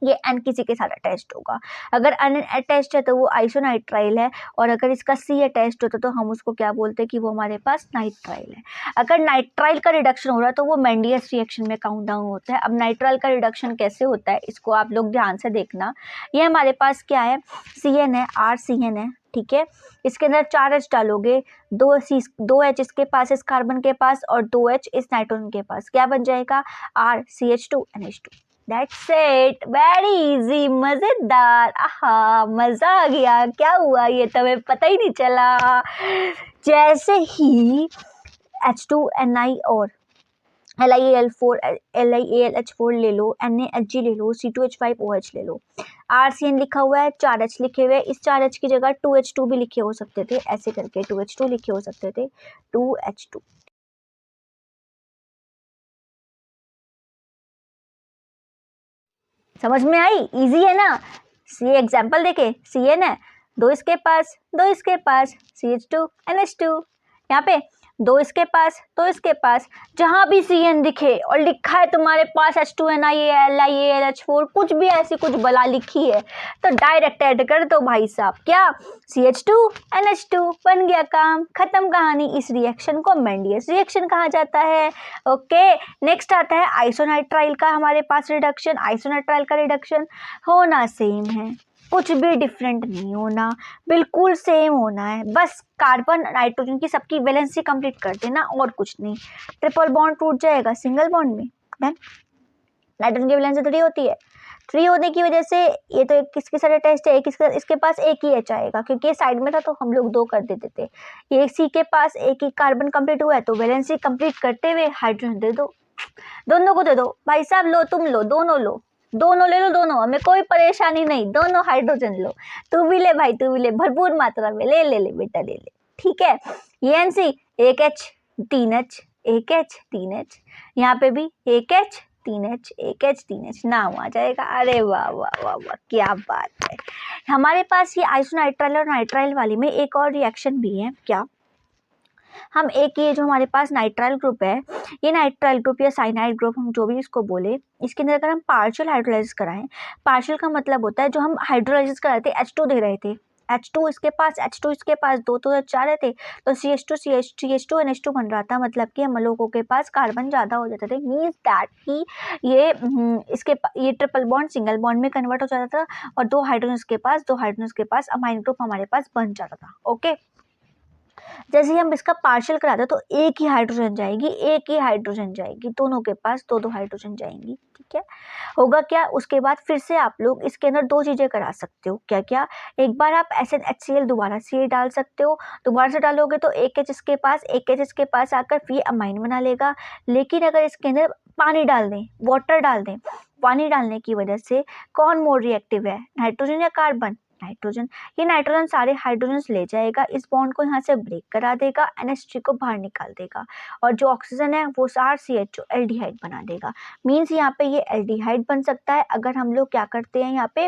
ये N किसी के साथ अटैच्ड होगा। अगर N अटैच्ड है तो वो आइसोनाइट्राइल है, और अगर इसका C अटैच्ड होता तो हम उसको क्या बोलते हैं कि वो हमारे पास नाइट्राइल है। अगर नाइट्राइल का रिडक्शन हो रहा है तो वो मेंडियस रिएक्शन में काउंट डाउन होता है। अब नाइट्राइल का रिडक्शन कैसे होता है इसको आप लोग ध्यान से देखना। ये हमारे पास क्या है, CN है, RCN है, ठीक है। इसके अंदर 4H डालोगे, 2H इसके पास, इस कार्बन के पास, और 2H इस नाइट्रोजन के पास, क्या बन जाएगा, RCH2NH2। That's it, very easy, मजेदार, आहा मजा आ गया। क्या हुआ ये तो हमें पता ही नहीं चला। जैसे ही H2Ni और LiAlH4 ले लो, NaHg ले लो, C2H5OH ले लो, RCN लिखा हुआ है, 4H लिखे हुए, इस 4H की जगह 2H2 भी लिखे हो सकते थे, ऐसे करके 2H2 लिखे हो सकते थे, 2H2। समझ में आई, इजी है ना। सी एग्जाम्पल देखे, CN है, 2 इसके पास, 2 इसके पास, CH2NH2, यहाँ पे दो इसके पास, तो इसके पास, जहाँ भी CN दिखे और लिखा है तुम्हारे पास H2NiAlIALH4 कुछ भी ऐसी कुछ बला लिखी है तो डायरेक्ट ऐड कर दो भाई साहब। क्या CH2NH2 बन गया काम, खत्म कहानी। इस रिएक्शन को मेंडियस रिएक्शन कहा जाता है। ओके, नेक्स्ट आता है आइसोनाइट्राइल का हमारे पास रिडक्शन। आइसोनाइट्राइल का रिडक्शन होना सेम है, कुछ भी डिफरेंट नहीं होना, बिल्कुल सेम होना है, बस कार्बन नाइट्रोजन की सबकी वैलेंसी कंप्लीट कर देना और कुछ नहीं। ट्रिपल बॉन्ड टूट जाएगा सिंगल बॉन्ड में, डन। नाइट्रोजन की वैलेंसी 3 होती है, 3 होने की वजह से ये तो एक किसके साथ टेस्ट है, इसके पास एक ही H आएगा क्योंकि ये साइड में था तो हम लोग 2 कर देते थे। ये C के पास एक ही कार्बन कंप्लीट हुआ है तो वैलेंसी कंप्लीट करते हुए हाइड्रोजन दे दो, दोनों को दे दो भाई साहब। लो तुम लो, दोनों लो, दोनों ले लो, दोनों, हमें कोई परेशानी नहीं, दोनों हाइड्रोजन लो। तू भी ले भाई, तू भी ले, भरपूर मात्रा में ले ले ले बेटा, ले ले, ठीक है। ये NC, एक H 3 H, एक H 3 H, यहाँ पे भी एक H 3 H, एक H 3 H, नाम आ जाएगा। अरे वाह वाह वाह वाह, क्या बात है। हमारे पास ये आइसोनाइट्राइल और नाइट्राइल वाली में एक और रिएक्शन भी है। क्या, हम एक ये जो हमारे पास नाइट्राइल ग्रुप है, ये नाइट्राइल ग्रुप या साइनाइड ग्रुप, हम जो भी इसको बोले, इसके अंदर अगर हम पार्शियल हाइड्रोलाइसिस कराएं, पार्शियल का मतलब होता है जो हम हाइड्रोलाइसिस कराए थे H2 दे रहे थे, H2 इसके पास, H2 इसके पास, 2 तो 4 रहते तो CH2 NH2 बन रहा था, मतलब कि हम लोगों के पास कार्बन ज़्यादा हो जाते थे। मीन्स दैट कि ये ट्रिपल बॉन्ड सिंगल बॉन्ड में कन्वर्ट हो जाता था और 2 हाइड्रोजन के पास अमाइन ग्रुप हमारे पास बन जाता था। ओके, जैसे ही हम इसका पार्शियल कराते हैं तो एक ही हाइड्रोजन जाएगी, दोनों के पास 2 हाइड्रोजन जाएंगी, ठीक है। होगा क्या, उसके बाद फिर से आप लोग इसके अंदर 2 चीज़ें करा सकते हो। क्या क्या, एक बार आप SnHCl दोबारा से डाल सकते हो, दोबारा से डालोगे तो एक H इसके पास, एक H इसके पास आकर फिर अमाइन बना लेगा। लेकिन अगर इसके अंदर पानी डाल दें, वाटर डाल दें, पानी डालने की वजह से कौन मोर रिएक्टिव है, नाइट्रोजन या कार्बन, नाइट्रोजन। ये नाइट्रोजन सारे हाइड्रोजन ले जाएगा, इस बॉन्ड को यहाँ से ब्रेक करा देगा, NH3 को बाहर निकाल देगा और जो ऑक्सीजन है वो RCHO एल्डिहाइड बना देगा। मीन्स यहाँ पे ये एल्डिहाइड बन सकता है अगर हम लोग क्या करते हैं, यहाँ पे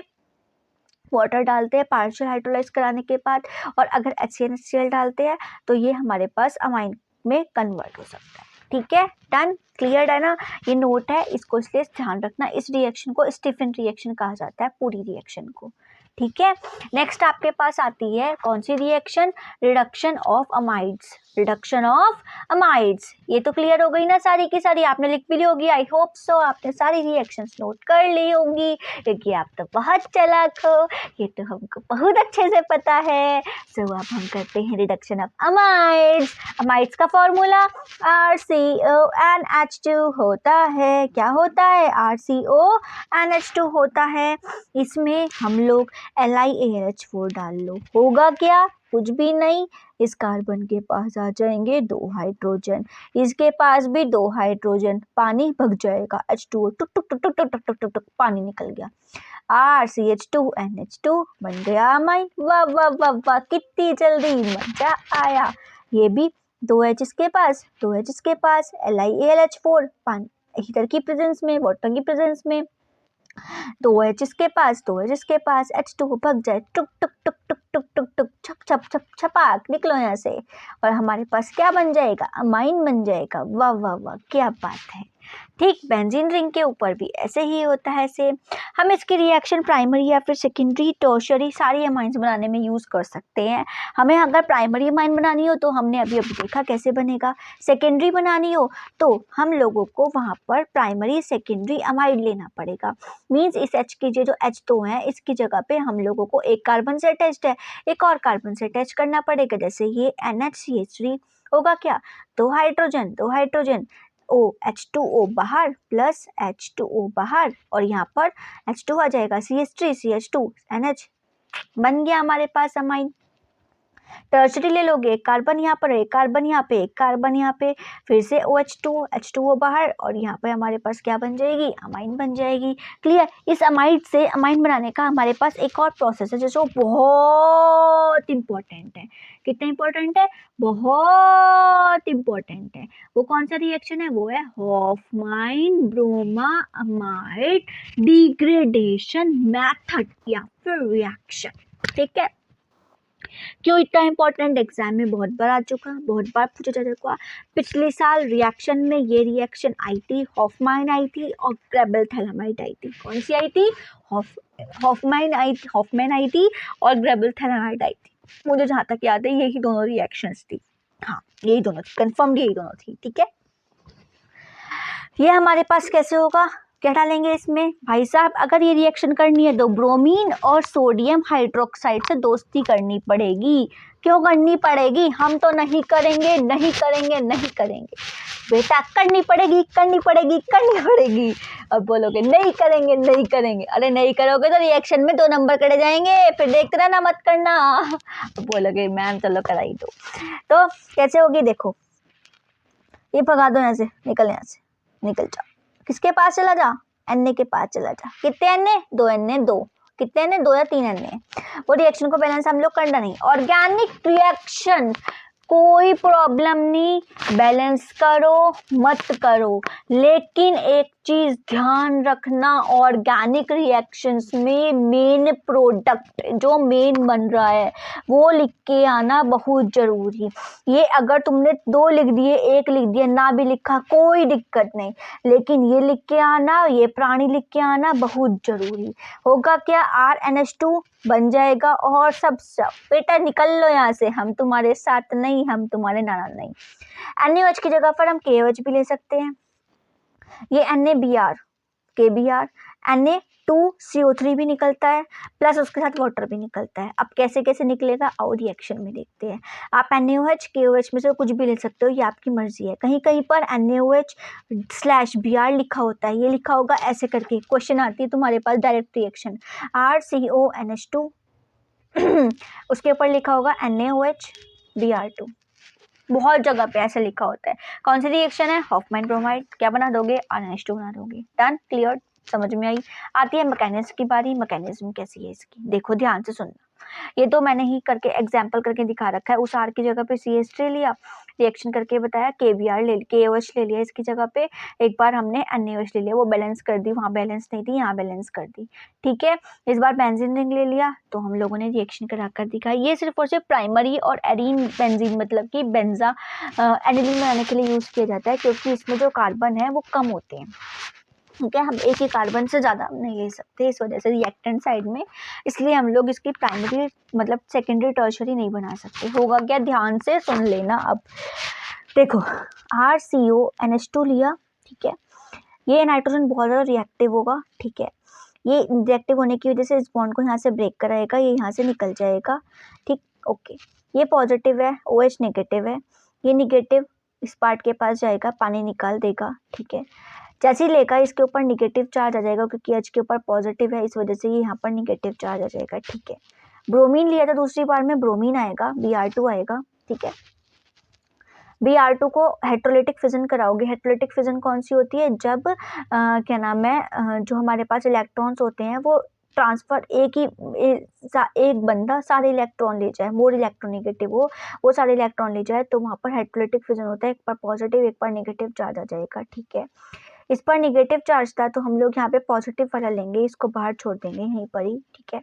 वाटर डालते हैं पार्शियल हाइड्रोलाइज कराने के बाद, और अगर HCl डालते हैं तो ये हमारे पास अमाइन में कन्वर्ट हो सकता है। ठीक है, डन, क्लियर है ना। ये नोट है, इसको इसलिए ध्यान रखना। इस रिएक्शन को स्टीफन रिएक्शन कहा जाता है, पूरी रिएक्शन को। ठीक है, नेक्स्ट आपके पास आती है कौन सी reaction, reduction of amides. Reduction of amides, ये तो क्लियर हो गई ना सारी की सारी, आपने लिख भी ली होगी, आई होप सो आपने सारी रिएक्शंस नोट कर ली होंगी क्योंकि आप तो बहुत चालाक हो, ये तो हमको बहुत अच्छे से पता है। सो अब हम करते हैं रिडक्शन ऑफ अमाइड्स। अमाइड्स का फॉर्मूला RCONH2 होता है। क्या होता है, RCONH2 होता है। इसमें हम लोग LiAlH4 डाल लो, होगा क्या, कुछ भी नहीं, इस कार्बन के पास आ जाएंगे 2 हाइड्रोजन, इसके पास भी 2 हाइड्रोजन, पानी भग जाएगा, H2O टुक टुक टुक टुक टुक टुक टुक टुक पानी निकल गया, RCH2NH2 बन गया अमाइन। वाह वाह वाह वाह, कितनी जल्दी, मजा आया। ये भी 2 H इसके पास, 2 H इसके पास, LiAlH4 पानी हीटर की प्रेजेंस में, वाटर की प्रेजेंस में, 2 H इसके पास, 2 H इसके पास, H2 भग जाए, टुक टुक टुक टुक टुक टुक टुक, छप छप छप छपाक निकलो यहाँ से, और हमारे पास क्या बन जाएगा, अमाइन बन जाएगा। वाह वाह वाह, क्या बात है। ठीक, बेंजीन रिंग के ऊपर भी ऐसे ही होता है सेम। हम इसकी रिएक्शन प्राइमरी या फिर सेकेंडरी, टर्शियरी सारी अमाइंस बनाने में यूज़ कर सकते हैं। हमें अगर प्राइमरी अमाइन बनानी हो तो हमने अभी देखा कैसे बनेगा, सेकेंडरी बनानी हो तो हम लोगों को वहाँ पर प्राइमरी सेकेंडरी अमाइड लेना पड़ेगा। मीन्स इस H की जो H2 है इसकी जगह पे हम लोगों को एक कार्बन से अटैच्ड है, एक और कार्बन से अटैच करना पड़ेगा, जैसे ये NHCH3 होगा क्या, 2 हाइड्रोजन H2O बाहर प्लस H2O बाहर, और यहाँ पर H2 आ जाएगा, CH3 CH2 NH बन गया हमारे पास अमाइन। टर्शरी ले लोगे, एक कार्बन यहाँ पर, एक कार्बन यहाँ पे, एक कार्बन यहाँ पे, फिर से H2O बाहर, और यहाँ पे हमारे पास क्या बन जाएगी, अमाइन बन जाएगी। क्लियर। इस अमाइड से अमाइन बनाने का हमारे पास एक और प्रोसेस है जो बहुत इंपॉर्टेंट है। कितना इंपॉर्टेंट है, बहुत इंपॉर्टेंट है। वो कौन सा रिएक्शन है, वो है हॉफमाइन ब्रोमा अमाइड डिग्रेडेशन मेथड या फिर रिएक्शन। ठीक है, क्यों इतना इंपॉर्टेंट? एग्जाम में बहुत बार आ चुका, बहुत बार पूछा जा चुका। पिछले साल रिएक्शन में ये रिएक्शन आई थी, हॉफमाइन आई थी और ग्रेबल थैलामाइड आई थी। कौन सी आई थी? हॉफमैन आई थी और ग्रेबल थैलामाइड आई थी। मुझे जहाँ तक याद है यही दोनों रिएक्शंस थी। हाँ, यही दोनों थी, कंफर्म यही दोनों थी। ठीक है, ये हमारे पास कैसे होगा? क्या डालेंगे इसमें भाई साहब? अगर ये रिएक्शन करनी है तो ब्रोमीन और सोडियम हाइड्रोक्साइड से दोस्ती करनी पड़ेगी। क्यों करनी पड़ेगी? हम तो नहीं करेंगे, नहीं करेंगे, नहीं करेंगे बेटा। करनी पड़ेगी, करनी पड़ेगी, करनी पड़ेगी। अब बोलोगे नहीं करेंगे, नहीं करेंगे। अरे नहीं करोगे तो रिएक्शन में 2 नंबर कटे जाएंगे, फिर देखते रहना, मत करना। अब बोलोगे मैम चलो कराई दो। तो कैसे होगी देखो, ये भगा दो यहाँ से, निकल यहाँ से, निकल जाओ। किसके पास चला जा? Na के पास चला जा। कितने Na? 2 Na, 2। कितने Na? 2 या 3 Na। वो रिएक्शन को बैलेंस हम लोग करना नहीं। ऑर्गेनिक रिएक्शन कोई प्रॉब्लम नहीं, बैलेंस करो मत करो, लेकिन एक चीज ध्यान रखना, ऑर्गेनिक रिएक्शंस में मेन प्रोडक्ट जो मेन बन रहा है वो लिख के आना बहुत जरूरी। ये अगर तुमने 2 लिख दिए, 1 लिख दिया, ना भी लिखा कोई दिक्कत नहीं, लेकिन ये लिख के आना, ये प्राणी लिख के आना बहुत जरूरी होगा। क्या? RNH2 बन जाएगा और सब बेटा निकल लो यहाँ से, हम तुम्हारे साथ नहीं, हम तुम्हारे नाना नहीं। NaOH की जगह पर हम KOH भी ले सकते हैं। ये NaBr, KBr, Na2CO3 भी निकलता है, प्लस उसके साथ वाटर भी निकलता है। अब कैसे कैसे निकलेगा और रिएक्शन में देखते हैं। आप NaOH KOH में से कुछ भी ले सकते हो, ये आपकी मर्जी है। कहीं कहीं पर NaOH/Br लिखा होता है, ये लिखा होगा ऐसे करके, क्वेश्चन आती है तुम्हारे पास डायरेक्ट रिएक्शन RCONH2 उसके ऊपर लिखा होगा NaOH/Br2। बहुत जगह पे ऐसा लिखा होता है। कौन सी रिएक्शन है? Hoffmann bromide. क्या बना दोगे? RNH2 बना दोगे। डन, क्लियर, समझ में आई। आती है मैकेनिज्म की बारी। मैकेनिज्म कैसी है इसकी, देखो ध्यान से सुनना। ये तो मैंने ही करके एग्जाम्पल करके दिखा रखा है। उस R की जगह पे CH3 लिया, रिएक्शन करके बताया, KBr ले KOH ले लिया इसकी जगह पे। एक बार हमने NaOH ले लिया, वो बैलेंस कर दी, वहाँ बैलेंस नहीं थी, यहाँ बैलेंस कर दी। ठीक है, इस बार बेंजीन रिंग ले लिया, तो हम लोगों ने रिएक्शन करा कर दिखाई। ये सिर्फ और सिर्फ प्राइमरी और एरीन बेंजीन मतलब कि बेंजा एनिलीन बनाने के लिए यूज़ किया जाता है, क्योंकि इसमें जो कार्बन है वो कम होते हैं। ठीक है, हम एक ही कार्बन से ज़्यादा नहीं ले सकते इस वजह से रिएक्टेंट साइड में, इसलिए हम लोग इसकी प्राइमरी मतलब सेकेंडरी टर्शरी नहीं बना सकते। होगा क्या? ध्यान से सुन लेना। अब देखो, RCONH2 लिया, ठीक है, ये नाइट्रोजन बहुत ज़्यादा रिएक्टिव होगा। ठीक है, ये रिएक्टिव होने की वजह से इस बॉन्ड को यहाँ से ब्रेक कराएगा, ये यहाँ से निकल जाएगा। ठीक, ओके, ये पॉजिटिव है, OH नेगेटिव है, ये निगेटिव इस पार्ट के पास जाएगा, पानी निकाल देगा। ठीक है, जैसे ही लेगा इसके ऊपर निगेटिव चार्ज आ जाएगा, क्योंकि H के ऊपर पॉजिटिव है, इस वजह से ये यहाँ पर निगेटिव चार्ज आ जाएगा। ठीक है, ब्रोमीन लिया था, दूसरी बार में ब्रोमीन आएगा, Br2 आएगा। ठीक है, Br2 को हेट्रोलिटिक फिजन कराओगे। हेट्रोलिटिक फिजन कौन सी होती है? जब क्या नाम है, जो हमारे पास इलेक्ट्रॉन्स होते हैं वो ट्रांसफर एक बंदा सारे इलेक्ट्रॉन ले जाए, मोर इलेक्ट्रोनेगेटिव हो, वो सारे इलेक्ट्रॉन ले जाए, तो वहाँ पर हेट्रोलिटिक फिजन होता है। एक बार पॉजिटिव एक बार नेगेटिव चार्ज आ जाएगा। ठीक है, इस पर नेगेटिव चार्ज था तो हम लोग यहाँ पे पॉजिटिव वाला लेंगे, इसको बाहर छोड़ देंगे यहीं पर ही। ठीक है,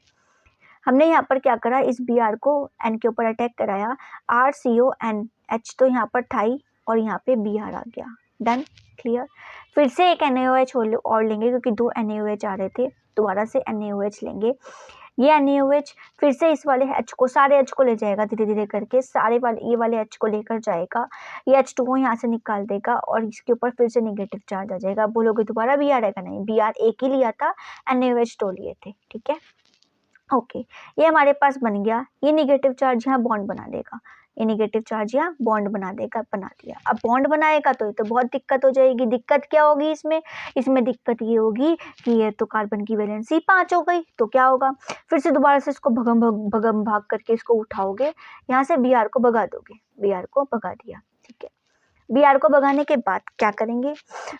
हमने यहाँ पर क्या करा, इस Br को N के ऊपर अटैक कराया, RCONH तो यहाँ पर था ही, और यहाँ पे Br आ गया। Done, clear. फिर से एक NaOH और लेंगे, क्योंकि 2 NaOH आ रहे थे, दोबारा से NaOH लेंगे। ये NaOH फिर से इस वाले H को, सारे H को ले जाएगा धीरे धीरे करके, सारे वाले ये वाले H को लेकर जाएगा, ये H2 को यहाँ से निकाल देगा और इसके ऊपर फिर से नेगेटिव चार्ज आ जाएगा। बोलोगे दोबारा Br आएगा? नहीं, Br एक ही लिया था, NaOH 2 लिए थे। ठीक है, ओके, ये हमारे पास बन गया। ये निगेटिव चार्ज यहाँ बॉन्ड बना देगा, ये निगेटिव चार्ज यहाँ बॉन्ड बना देगा, बना दिया। अब बॉन्ड बनाएगा तो ये तो बहुत दिक्कत हो जाएगी। दिक्कत क्या होगी इसमें? इसमें दिक्कत ये होगी कि ये तो कार्बन की वैलेंसी 5 हो गई, तो क्या होगा? फिर से दोबारा से इसको भगम भाग करके इसको उठाओगे, यहाँ से Br को भगा दोगे, Br को भगा दिया। ठीक है, Br को भगाने के बाद क्या करेंगे?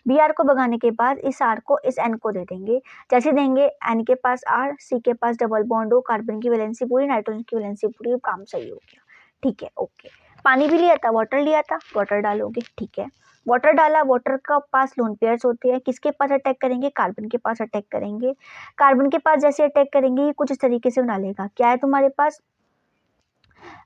Br को भगाने के बाद इस R को इस N को दे देंगे। जैसे देंगे N के पास R, C के पास डबल बॉन्ड हो, कार्बन की वैलेंसी पूरी, नाइट्रोजन की वैलेंसी पूरी, काम सही हो गया। ठीक है, ओके, पानी भी लिया था, वाटर लिया था, वाटर डालोगे। ठीक है, वाटर डाला, वाटर का पास लोन पेयर्स होते हैं, किसके पास अटैक करेंगे? कार्बन के पास अटैक करेंगे। कार्बन के पास जैसे अटैक करेंगे ये कुछ इस तरीके से बना लेगा। क्या है तुम्हारे पास?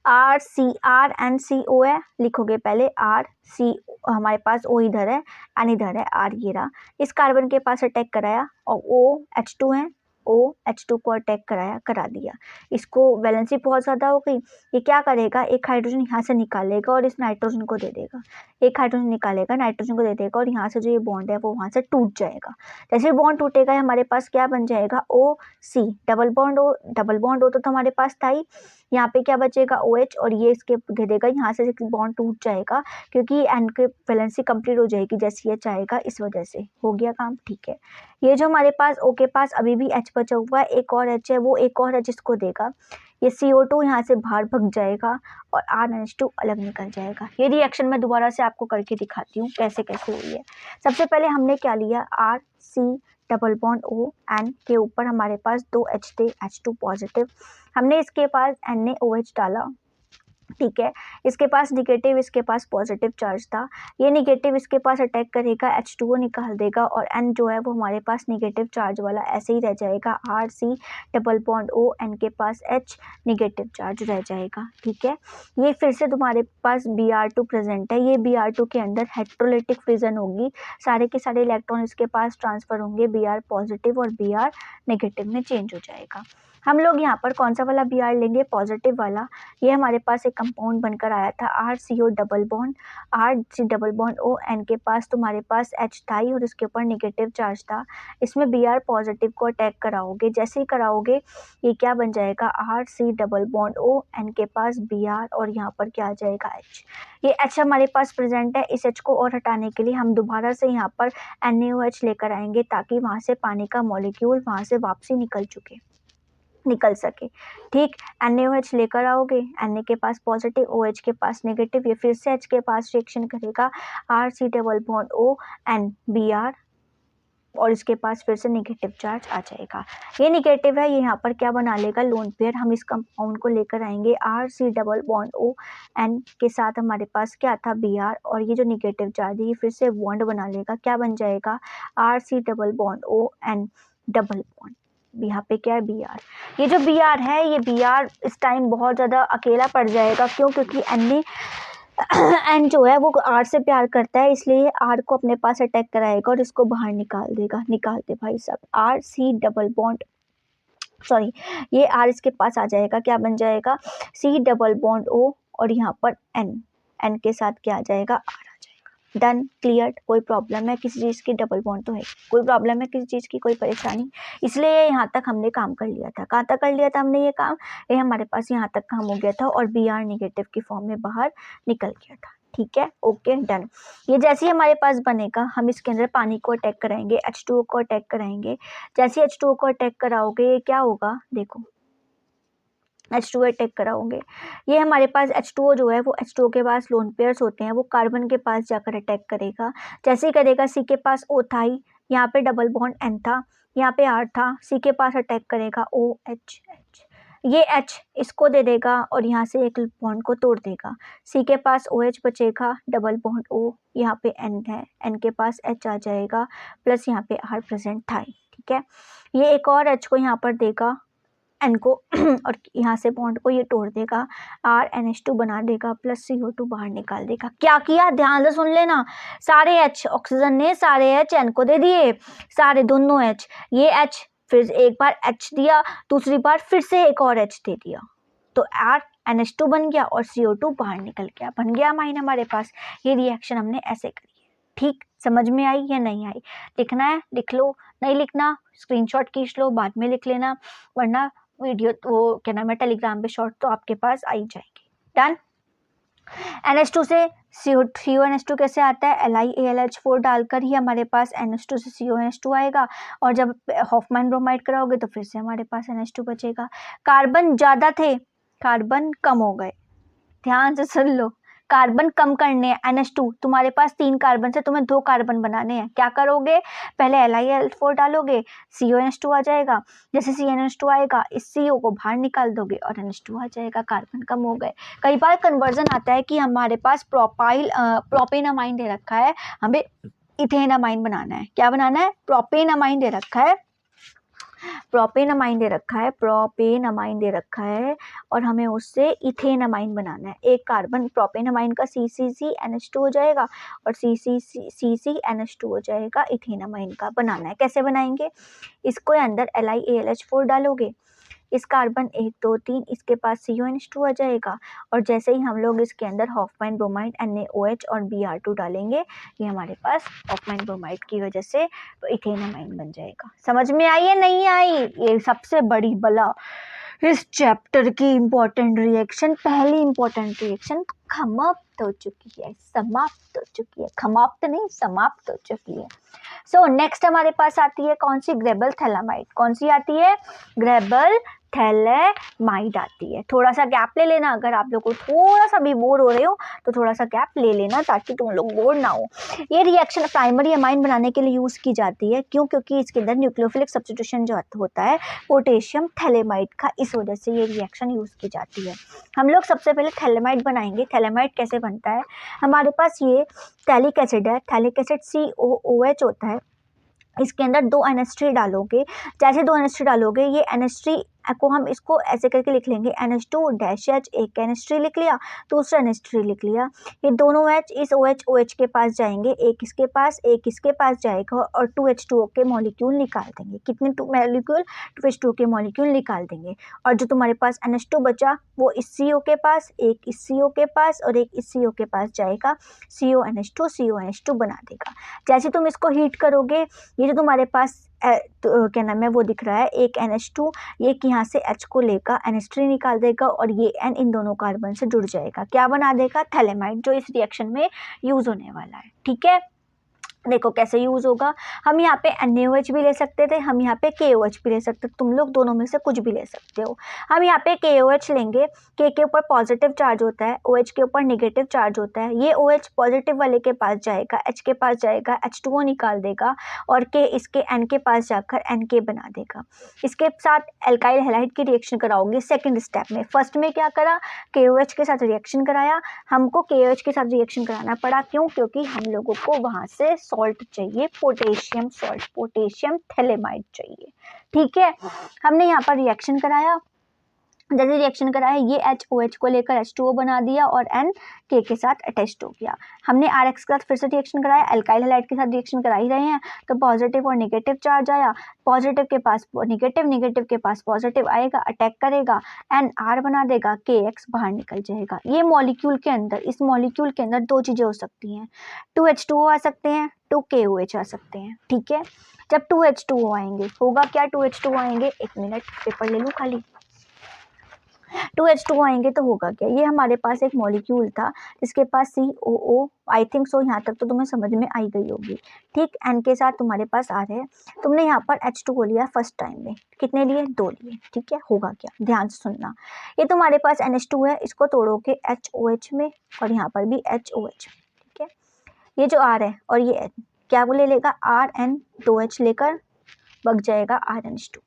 RCO है, लिखोगे पहले RC, हमारे पास O इधर है, N इधर है, R ये रहा। इस कार्बन के पास अटैक कराया और OH2 है, OH2 को अटैक करा दिया। इसको वैलेंसी बहुत ज़्यादा हो गई। ये क्या करेगा, एक हाइड्रोजन यहाँ से निकालेगा और इस नाइट्रोजन को दे देगा। एक हाइड्रोजन निकालेगा, नाइट्रोजन को दे देगा और यहाँ से जो ये बॉन्ड है वो वहाँ से टूट जाएगा। जैसे बॉन्ड टूटेगा हमारे पास क्या बन जाएगा, OC, डबल बॉन्ड O तो हमारे पास था ही। यहाँ पे क्या बचेगा, OH, और ये इसके दे देगा, यहाँ से बॉन्ड टूट जाएगा क्योंकि N की वैलेंसी कंप्लीट हो जाएगी जैसे ये चाहेगा, इस वजह से हो गया काम। ठीक है, ये जो हमारे पास O के पास अभी भी H बचा हुआ है, एक और H है, वो एक और H इसको देगा। ये CO2 यहाँ से बाहर भग जाएगा और RNH2 अलग निकल जाएगा। ये रिएक्शन मैं दोबारा से आपको करके दिखाती हूँ कैसे कैसे हुई है। सबसे पहले हमने क्या लिया, RC double bond O, N के ऊपर हमारे पास 2 H थे, H2 पॉजिटिव। हमने इसके पास NaOH डाला, ठीक है। इसके पास निगेटिव, इसके पास पॉजिटिव चार्ज था। ये निगेटिव इसके पास अटैक करेगा, H2O निकाल देगा और N जो है वो हमारे पास निगेटिव चार्ज वाला ऐसे ही रह जाएगा। RC double bond O, N के पास H निगेटिव चार्ज रह जाएगा। ठीक है, ये फिर से तुम्हारे पास Br2 प्रेजेंट है। ये Br2 के अंदर हेट्रोलिटिक फ्यूजन होगी, सारे के सारे इलेक्ट्रॉन इसके पास ट्रांसफर होंगे, Br पॉजिटिव और Br नेगेटिव में चेंज हो जाएगा। हम लोग यहाँ पर कौन सा वाला Br लेंगे, पॉजिटिव वाला। ये हमारे पास एक कंपाउंड बनकर आया था, RCO double bond, RC double bond O, N के पास तुम्हारे पास H था ही और इसके ऊपर नेगेटिव चार्ज था। इसमें Br पॉजिटिव को अटैक कराओगे, जैसे ही कराओगे ये क्या बन जाएगा, RC double bond O, N के पास Br और यहाँ पर क्या आ जाएगा, H। ये H हमारे पास प्रेजेंट है। इस H को और हटाने के लिए हम दोबारा से यहाँ पर NaOH लेकर आएंगे ताकि वहाँ से पानी का मॉलिक्यूल वहाँ से वापसी निकल सके। ठीक, NaOH लेकर आओगे, Na के पास पॉजिटिव, OH के पास नेगेटिव, ये फिर से H के पास रिएक्शन करेगा, RC double bond O, N Br और इसके पास फिर से नेगेटिव चार्ज आ जाएगा। ये नेगेटिव है, ये यहाँ पर क्या बना लेगा, लोन पेयर। हम इस कंपाउंड को लेकर आएंगे, RC double bond O, N के साथ हमारे पास क्या था, Br, और ये जो नेगेटिव चार्ज है ये फिर से बॉन्ड बना लेगा, क्या बन जाएगा, RC double bond O, N double bond. यहाँ पे क्या है, Br। ये जो Br है, ये Br इस टाइम बहुत ज़्यादा अकेला पड़ जाएगा। क्यों, क्योंकि N जो है वो R से प्यार करता है, इसलिए R को अपने पास अटैक कराएगा और इसको बाहर निकाल देगा। निकालते भाई साहब, RC डबल बॉन्ड, सॉरी, ये R इसके पास आ जाएगा, क्या बन जाएगा, C डबल बॉन्ड O और यहाँ पर N के साथ क्या आ जाएगा, R आ जाएगा। Done, clear. कोई प्रॉब्लम है किसी चीज़ की, डबल बॉन्ड तो है, कोई प्रॉब्लम है किसी चीज़ की, कोई परेशानी, इसलिए यहाँ तक हमने काम कर लिया था। कहाँ तक कर लिया था हमने ये काम, ये हमारे पास यहाँ तक काम हो गया था और Br निगेटिव की फॉर्म में बाहर निकल गया था। ठीक है, ओके, डन। ये जैसे ही हमारे पास बनेगा, हम इसके अंदर पानी को अटैक कराएंगे, H2O को अटैक कराएंगे। जैसे H2O को अटैक कराओगे ये क्या होगा, देखो H2O अटैक कराओगे, ये हमारे पास H2O जो है वो H2O के पास लोन पेयर्स होते हैं, वो कार्बन के पास जाकर अटैक करेगा। जैसे ही करेगा, C के पास O था ही, यहाँ पे डबल बॉन्ड N था, यहाँ पे R था, C के पास अटैक करेगा OH, ये H इसको दे देगा और यहाँ से एक बॉन्ड को तोड़ देगा। C के पास OH बचेगा, डबल बॉन्ड O, यहाँ पे N है, N के पास H आ जाएगा, प्लस यहाँ पे R प्रेजेंट था ही। ठीक है, ये एक और H को यहाँ पर देगा, N को और यहाँ से बॉन्ड को ये तोड़ देगा, RNH2 बना देगा, प्लस CO2 बाहर निकाल देगा। क्या किया, ध्यान से सुन लेना, सारे H ऑक्सीजन ने सारे H N को दे दिए, सारे दोनों H, ये H फिर एक बार H दिया, दूसरी बार फिर से एक और H दे दिया, तो RNH2 बन गया और CO2 बाहर निकल गया, बन गया अमाइन हमारे पास। ये रिएक्शन हमने ऐसे करी है। ठीक, समझ में आई या नहीं आई, लिखना है लिख लो, नहीं लिखना स्क्रीनशॉट खींच लो, बाद में लिख लेना, वरना वीडियो वो क्या नाम है टेलीग्राम पे शॉर्ट तो आपके पास आई जाएगी। डन। NH2 से CONH2 कैसे आता है, LiAlH4 डालकर ही हमारे पास NH2 से CONH2 आएगा, और जब हॉफमैन ब्रोमाइड कराओगे तो फिर से हमारे पास NH2 बचेगा। कार्बन ज़्यादा थे, कार्बन कम हो गए, ध्यान से सुन लो, कार्बन कम करने हैं, NH2 तुम्हारे पास 3 कार्बन से तुम्हें 2 कार्बन बनाने हैं, क्या करोगे, पहले LiAlH4 डालोगे, CONH2 आ जाएगा, जैसे CONH2 आएगा इस CO को बाहर निकाल दोगे और NH2 आ जाएगा, कार्बन कम हो गए। कई बार कन्वर्जन आता है कि हमारे पास प्रोपेन अमाइन दे रखा है, हमें इथेन अमाइन बनाना है, क्या बनाना है, प्रोपेन अमाइन दे रखा है, प्रोपेन अमाइन दे रखा है, प्रोपेन अमाइन दे रखा है और हमें उससे इथेन अमाइन बनाना है। एक कार्बन प्रोपेन अमाइन का CCCNH2 हो जाएगा और CCNH2 हो जाएगा इथेन अमाइन का बनाना है। कैसे बनाएंगे? इसको अंदर LiAlH4 डालोगे, इस कार्बन 1 2 3 इसके पास CONH2 आ जाएगा और जैसे ही हम लोग इसके अंदर हॉफमैन ब्रोमाइड NaOH और Br2 डालेंगे, ये हमारे पास हॉफमैन ब्रोमाइड की वजह से तो इथेन अमाइन बन जाएगा। समझ में आई या नहीं आई? ये सबसे बड़ी बला इस चैप्टर की इम्पोर्टेंट रिएक्शन, पहली इम्पोर्टेंट रिएक्शन समाप्त हो चुकी है, समाप्त हो चुकी है, समाप्त नहीं समाप्त हो चुकी है। सो नेक्स्ट हमारे पास आती है कौन सी? Gravel phthalimide. कौन सी आती है? ग्रेबल थैलेमाइड आती है। थोड़ा सा गैप ले लेना, अगर आप लोग को थोड़ा सा भी बोर हो रहे हो तो थोड़ा सा गैप ले लेना ताकि तुम लोग बोर ना हो। ये रिएक्शन प्राइमरी अमाइन बनाने के लिए यूज़ की जाती है। क्यों? क्योंकि इसके अंदर न्यूक्लियोफिलिक सब्स्टिट्यूशन जो होता है पोटेशियम थैलेमाइड का, इस वजह से ये रिएक्शन यूज़ की जाती है। हम लोग सबसे पहले थैलेमाइड बनाएंगे। थैलेमाइड कैसे बनता है? हमारे पास ये थैलिक एसिड है, थैलिक एसिड COOH होता है, इसके अंदर 2 NH3 डालोगे। जैसे 2 NH3 डालोगे, ये NH3 को हम इसको ऐसे करके लिख लेंगे NH2-H, एक NH3 लिख लिया, दूसरा NH3 लिख लिया। ये दोनों H इस OH के पास जाएंगे, एक इसके पास एक इसके पास जाएगा और 2H2O के मॉलिक्यूल निकाल देंगे। कितने मॉलिक्यूल? 2H2O के मॉलिक्यूल निकाल देंगे और जो तुम्हारे पास NH2 बचा वो इस CO के पास, एक इस CO के पास और एक इस CO के पास जाएगा, CONH2 बना देगा। जैसे तुम इसको हीट करोगे, ये जो तुम्हारे पास तो क्या नाम है वो दिख रहा है, एक NH2, ये यहाँ से H को लेकर NH3 निकाल देगा और ये N इन दोनों कार्बन से जुड़ जाएगा। क्या बना देगा? थैलेमाइड, जो इस रिएक्शन में यूज़ होने वाला है। ठीक है, देखो कैसे यूज़ होगा। हम यहाँ पे NaOH भी ले सकते थे, हम यहाँ पे KOH भी ले सकते थे, तुम लोग दोनों में से कुछ भी ले सकते हो। हम यहाँ पे KOH लेंगे, K के ऊपर पॉजिटिव चार्ज होता है, OH के ऊपर नेगेटिव चार्ज होता है। ये OH पॉजिटिव वाले के पास जाएगा, H के पास जाएगा, H2O निकाल देगा और K इसके N के पास जाकर NK बना देगा। इसके साथ एल्काइल हैलाइड की रिएक्शन कराओगे सेकेंड स्टेप में। फर्स्ट में क्या करा? KOH के साथ रिएक्शन कराया, हमको KOH के साथ रिएक्शन कराना पड़ा। क्यों? क्योंकि हम लोगों को वहाँ से सॉल्ट चाहिए, पोटेशियम सॉल्ट, पोटेशियम थैलेमाइड चाहिए। ठीक है, हमने यहाँ पर रिएक्शन कराया, जैसे रिएक्शन कराया ये HOH को लेकर H2O बना दिया और N K के साथ अटैच्ड हो गया। हमने RX के साथ फिर से रिएक्शन कराया, एल्काइल हैलाइड के साथ रिएक्शन करा ही रहे हैं, तो पॉजिटिव और नेगेटिव चार्ज आया, पॉजिटिव के पास नेगेटिव, नेगेटिव के पास पॉजिटिव आएगा, अटैक करेगा, NR बना देगा, KX बाहर निकल जाएगा। ये मॉलिक्यूल के अंदर, इस मॉलिक्यूल के अंदर 2 चीज़ें हो सकती हैं, 2H2O आ सकते हैं, 2KOH आ सकते हैं। ठीक है, जब 2H2O आएंगे होगा क्या? 2H2O आएंगे, 1 मिनट पेपर ले लूँ खाली। 2H2O आएंगे तो होगा क्या? ये हमारे पास एक मॉलिक्यूल था जिसके पास COO, आई थिंक सो, यहाँ तक तो तुम्हें समझ में आई गई होगी। ठीक, N के साथ तुम्हारे पास आ रहे हैं, तुमने यहाँ पर H2O लिया फर्स्ट टाइम में, कितने लिए? 2 लिए। ठीक है, होगा क्या? ध्यान से सुनना, ये तुम्हारे पास NH2 है, इसको तोड़ोगे HOH में और यहाँ पर भी HOH। ठीक है, ये जो R है और ये N क्या वो ले लेगा? RN, 2H लेकर बग जाएगा RNH2,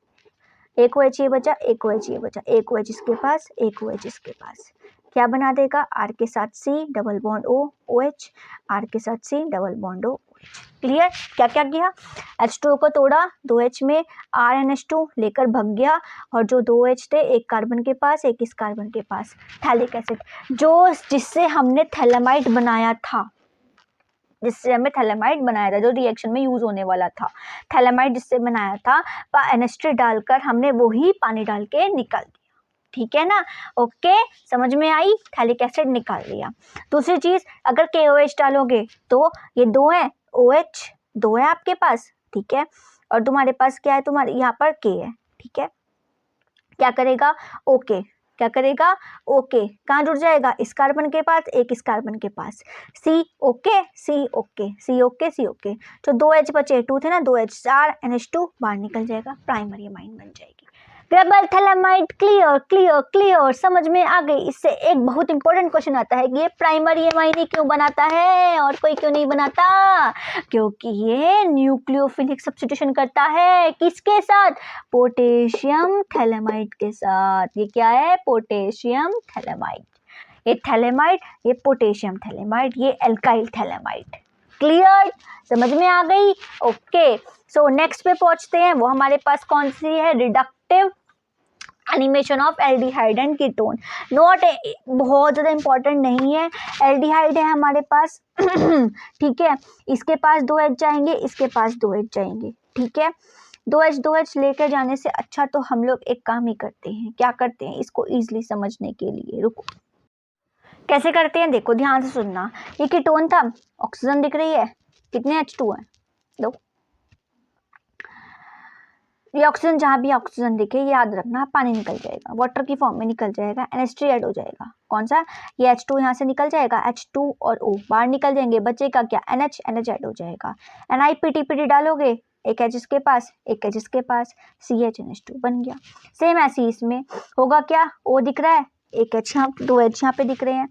एक OH ये बचा, एक OH ये बचा, एक OH इसके पास, एक OH इसके पास, क्या बना देगा? R के साथ C double bond O OH, R के साथ C double bond O OH। Clear? क्या क्या किया? H2O को तोड़ा, 2H में RNH2 लेकर भग गया और जो 2H थे, एक कार्बन के पास एक इस कार्बन के पास, थैलिक एसिड, जो जिससे हमने थैलेमाइड बनाया था, जिससे हमें थैलेमाइड बनाया था, जो रिएक्शन में यूज़ होने वाला था, थैलेमाइड जिससे बनाया था, NH3 डालकर हमने वही पानी डाल के निकाल दिया। ठीक है ना? ओके, समझ में आई? थैलिक एसिड निकाल लिया। दूसरी चीज़, अगर KOH डालोगे तो ये 2 है, OH 2 है आपके पास, ठीक है, और तुम्हारे पास क्या है? तुम्हारे यहाँ पर K है। ठीक है, क्या करेगा? ओके, क्या करेगा? ओके, कहाँ जुड़ जाएगा? इस कार्बन के पास एक इस कार्बन के पास, C okay, C okay, C okay, C okay, जो 2H बचे, 2 थे ना, 2H, NH2 बाहर निकल जाएगा, प्राइमरी अमाइन बन जाएगी। Gravel phthalimide clear clear clear, समझ में आ गई? इससे एक बहुत इंपॉर्टेंट क्वेश्चन आता है कि ये प्राइमरी अमाइन ही क्यों बनाता है और कोई क्यों नहीं बनाता? क्योंकि ये न्यूक्लियोफिलिक सब्स्टिट्यूशन करता है, किसके साथ? पोटेशियम थैलेमाइड के साथ। ये क्या है? Potassium phthalimide. ये थैलेमाइड, ये पोटेशियम थैलेमाइड, ये एल्काइल थैलेमाइड। क्लियर, समझ में आ गई? ओके, सो नेक्स्ट पे पहुंचते हैं। वो हमारे पास कौन सी है? Reductive animation of aldehyde and ketone. Note बहुत ज़्यादा इंपॉर्टेंट नहीं है। एल्डिहाइड है हमारे पास ठीक है, इसके पास 2 H जाएंगे, इसके पास 2 H जाएंगे, ठीक है। 2 H लेकर जाने से अच्छा तो हम लोग एक काम ही करते हैं। क्या करते हैं? इसको ईजिली समझने के लिए रुको, कैसे करते हैं देखो, ध्यान से सुनना। ये कीटोन था, ऑक्सीजन दिख रही है, कितने H2 है? 2। ये ऑक्सीजन, जहाँ भी ऑक्सीजन दिखे ये याद रखना, पानी निकल जाएगा, वाटर की फॉर्म में निकल जाएगा, NH3 ऐड हो जाएगा। कौन सा? ये H2 यहाँ से निकल जाएगा, H2 और O बाहर निकल जाएंगे, बचेगा क्या? NH ऐड हो जाएगा। NiPT डालोगे, एक H इसके पास, एक H इसके पास, CH2 बन गया। सेम ऐसे ही इसमें होगा क्या? O दिख रहा है, एक H यहाँ, 2 H यहाँ पे दिख रहे हैं,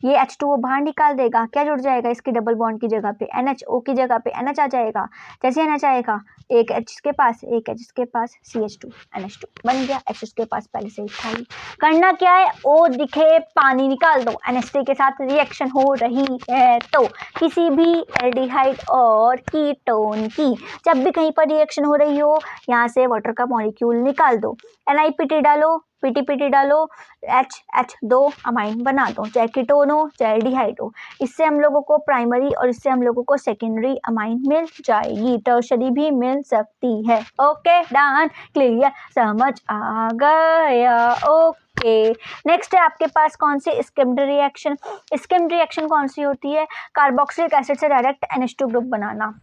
ये H2O बाहर निकाल देगा, क्या जुड़ जाएगा इसकी डबल बॉन्ड की जगह पे? NH, O की जगह पे NH आ जाएगा। जैसे NH आएगा, एक H के पास, एक H के पास, CH2 NH2 बन गया। H के पास पहले से ही था ही। करना क्या है? O दिखे, पानी निकाल दो, NH3 के साथ रिएक्शन हो रही है तो किसी भी एल्डिहाइड और कीटोन की जब भी कहीं पर रिएक्शन हो रही हो, यहाँ से वाटर का मॉलिक्यूल निकाल दो, NiPT डालो, PT डालो, H2 अमाइन बना दो, चाहे कीटोन हो चाहे एल्डिहाइड हो। इससे हम लोगों को प्राइमरी और इससे हम लोगों को सेकेंडरी अमाइन मिल जाएगी, टर्शरी भी मिल सकती है। ओके डन, क्लियर, समझ आ गया? ओके, नेक्स्ट है आपके पास कौन सी? Schmidt reaction. स्किम्ड रिएक्शन कौन सी होती है? कार्बोक्सिलिक एसिड से डायरेक्ट NH2 ग्रुप बनाना।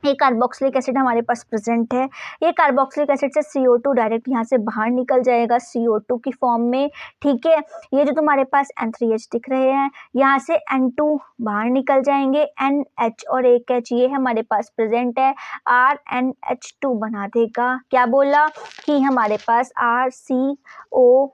ये कार्बोक्सिलिक एसिड हमारे पास प्रेजेंट है, ये कार्बोक्सिलिक एसिड से CO2 डायरेक्ट यहाँ से बाहर निकल जाएगा CO2 की फॉर्म में, ठीक है। ये जो तुम्हारे पास N3H दिख रहे हैं, यहाँ से N2 बाहर निकल जाएंगे, NH और एक H ये हमारे पास प्रेजेंट है, RNH2 बना देगा। क्या बोला? कि हमारे पास RCOOH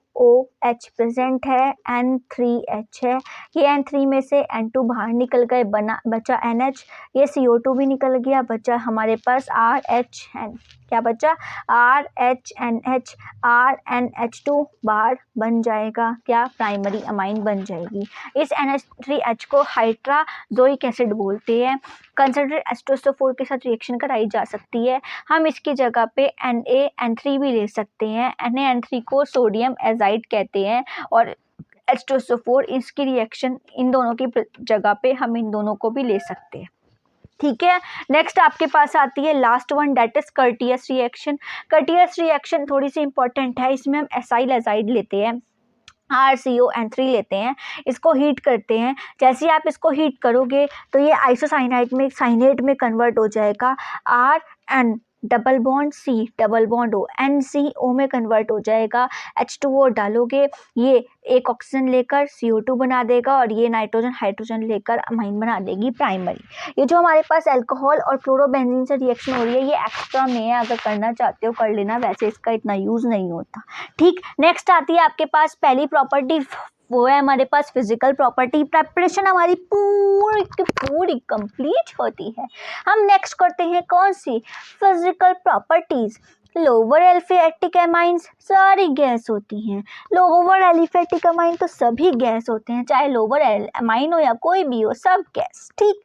प्रेजेंट है, N3H है, ये N3 में से N2 बाहर निकल गए, बचा NH, ये CO2 भी निकल गया, बचा हमारे पास RHN। क्या बचा? RHNH, RNH2 बाहर बन जाएगा, क्या? प्राइमरी अमाइन बन जाएगी। इस NH3H को हाइड्राजोइक एसिड बोलते हैं। कंसंट्रेट H2SO4 के साथ रिएक्शन कराई जा सकती है। हम इसकी जगह पे NaN3 भी ले सकते हैं। NaN3 को सोडियम एजाइड कहते हैं और H2SO4 इसकी रिएक्शन, इन दोनों की जगह पे हम इन दोनों को भी ले सकते हैं, ठीक है। नेक्स्ट आपके पास आती है last one, that is Curtius reaction. Curtius reaction थोड़ी सी इंपॉर्टेंट है, इसमें हम एसाइल एजाइड लेते हैं, RCON3 लेते हैं, इसको हीट करते हैं। जैसे ही आप इसको हीट करोगे तो ये आइसोसाइनाइड में साइनेट में कन्वर्ट हो जाएगा, RN double bond C double bond O NCO में कन्वर्ट हो जाएगा। H2O डालोगे, ये एक ऑक्सीजन लेकर CO2 बना देगा और ये नाइट्रोजन हाइड्रोजन लेकर अमाइन बना देगी प्राइमरी। ये जो हमारे पास अल्कोहल और क्लोरोबेंजीन से रिएक्शन हो रही है, ये एक्स्ट्रा में है, अगर करना चाहते हो कर लेना, वैसे इसका इतना यूज नहीं होता, ठीक। नेक्स्ट आती है आपके पास पहली प्रॉपर्टी, वो है हमारे पास फिजिकल प्रॉपर्टी। प्रेपरेशन हमारी पूरी की पूरी कंप्लीट होती है। हम नेक्स्ट करते हैं कौन सी? Physical properties. Lower aliphatic amines सारी गैस होती हैं, लोअर एलिफेटिक अमाइन तो सभी गैस होते हैं, चाहे लोअर एमाइन हो या कोई भी हो, सब गैस, ठीक।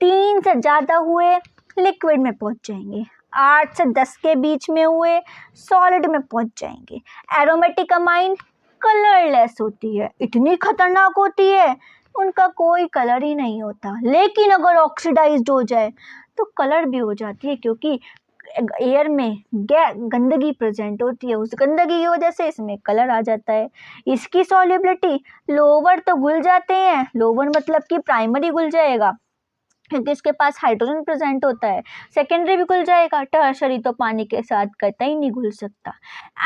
3 से ज़्यादा हुए लिक्विड में पहुंच जाएंगे, 8 से 10 के बीच में हुए सॉलिड में पहुंच जाएंगे। एरोमेटिक अमाइन कलरलेस होती है, इतनी खतरनाक होती है, उनका कोई कलर ही नहीं होता, लेकिन अगर ऑक्सीडाइज्ड हो जाए तो कलर भी हो जाती है, क्योंकि एयर में गंदगी प्रेजेंट होती है, उस गंदगी की वजह से इसमें कलर आ जाता है। इसकी सॉल्युबिलिटी लोअर तो घुल जाते हैं, लोअर मतलब कि प्राइमरी घुल जाएगा क्योंकि इसके पास हाइड्रोजन प्रेजेंट होता है, सेकेंडरी भी घुल जाएगा, टर्शरी तो पानी के साथ कतई नहीं घुल सकता।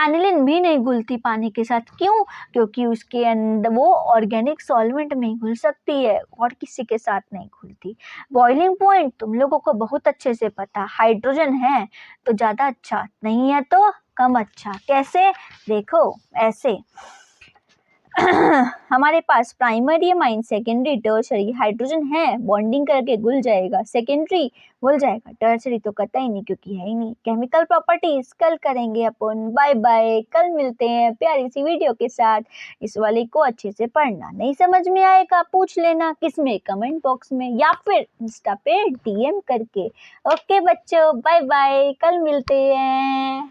एनिलिन भी नहीं घुलती पानी के साथ, क्यों? क्योंकि उसके अंदर वो ऑर्गेनिक सॉल्वेंट में ही घुल सकती है और किसी के साथ नहीं घुलती। बॉइलिंग पॉइंट तुम लोगों को बहुत अच्छे से पता, हाइड्रोजन है तो ज़्यादा अच्छा, नहीं है तो कम अच्छा। कैसे? देखो ऐसे, हमारे पास primary amine, secondary, tertiary, hydrogen है बॉन्डिंग करके घुल जाएगा, सेकेंडरी घुल जाएगा, टर्शरी तो कतई नहीं क्योंकि है ही नहीं। केमिकल प्रॉपर्टीज कल करेंगे अपन। बाय बाय, कल मिलते हैं प्यारी सी वीडियो के साथ। इस वाले को अच्छे से पढ़ना, नहीं समझ में आएगा पूछ लेना किसमें, कमेंट बॉक्स में या फिर इंस्टा पे DM करके। ओके बच्चों, बाय बाय, कल मिलते हैं।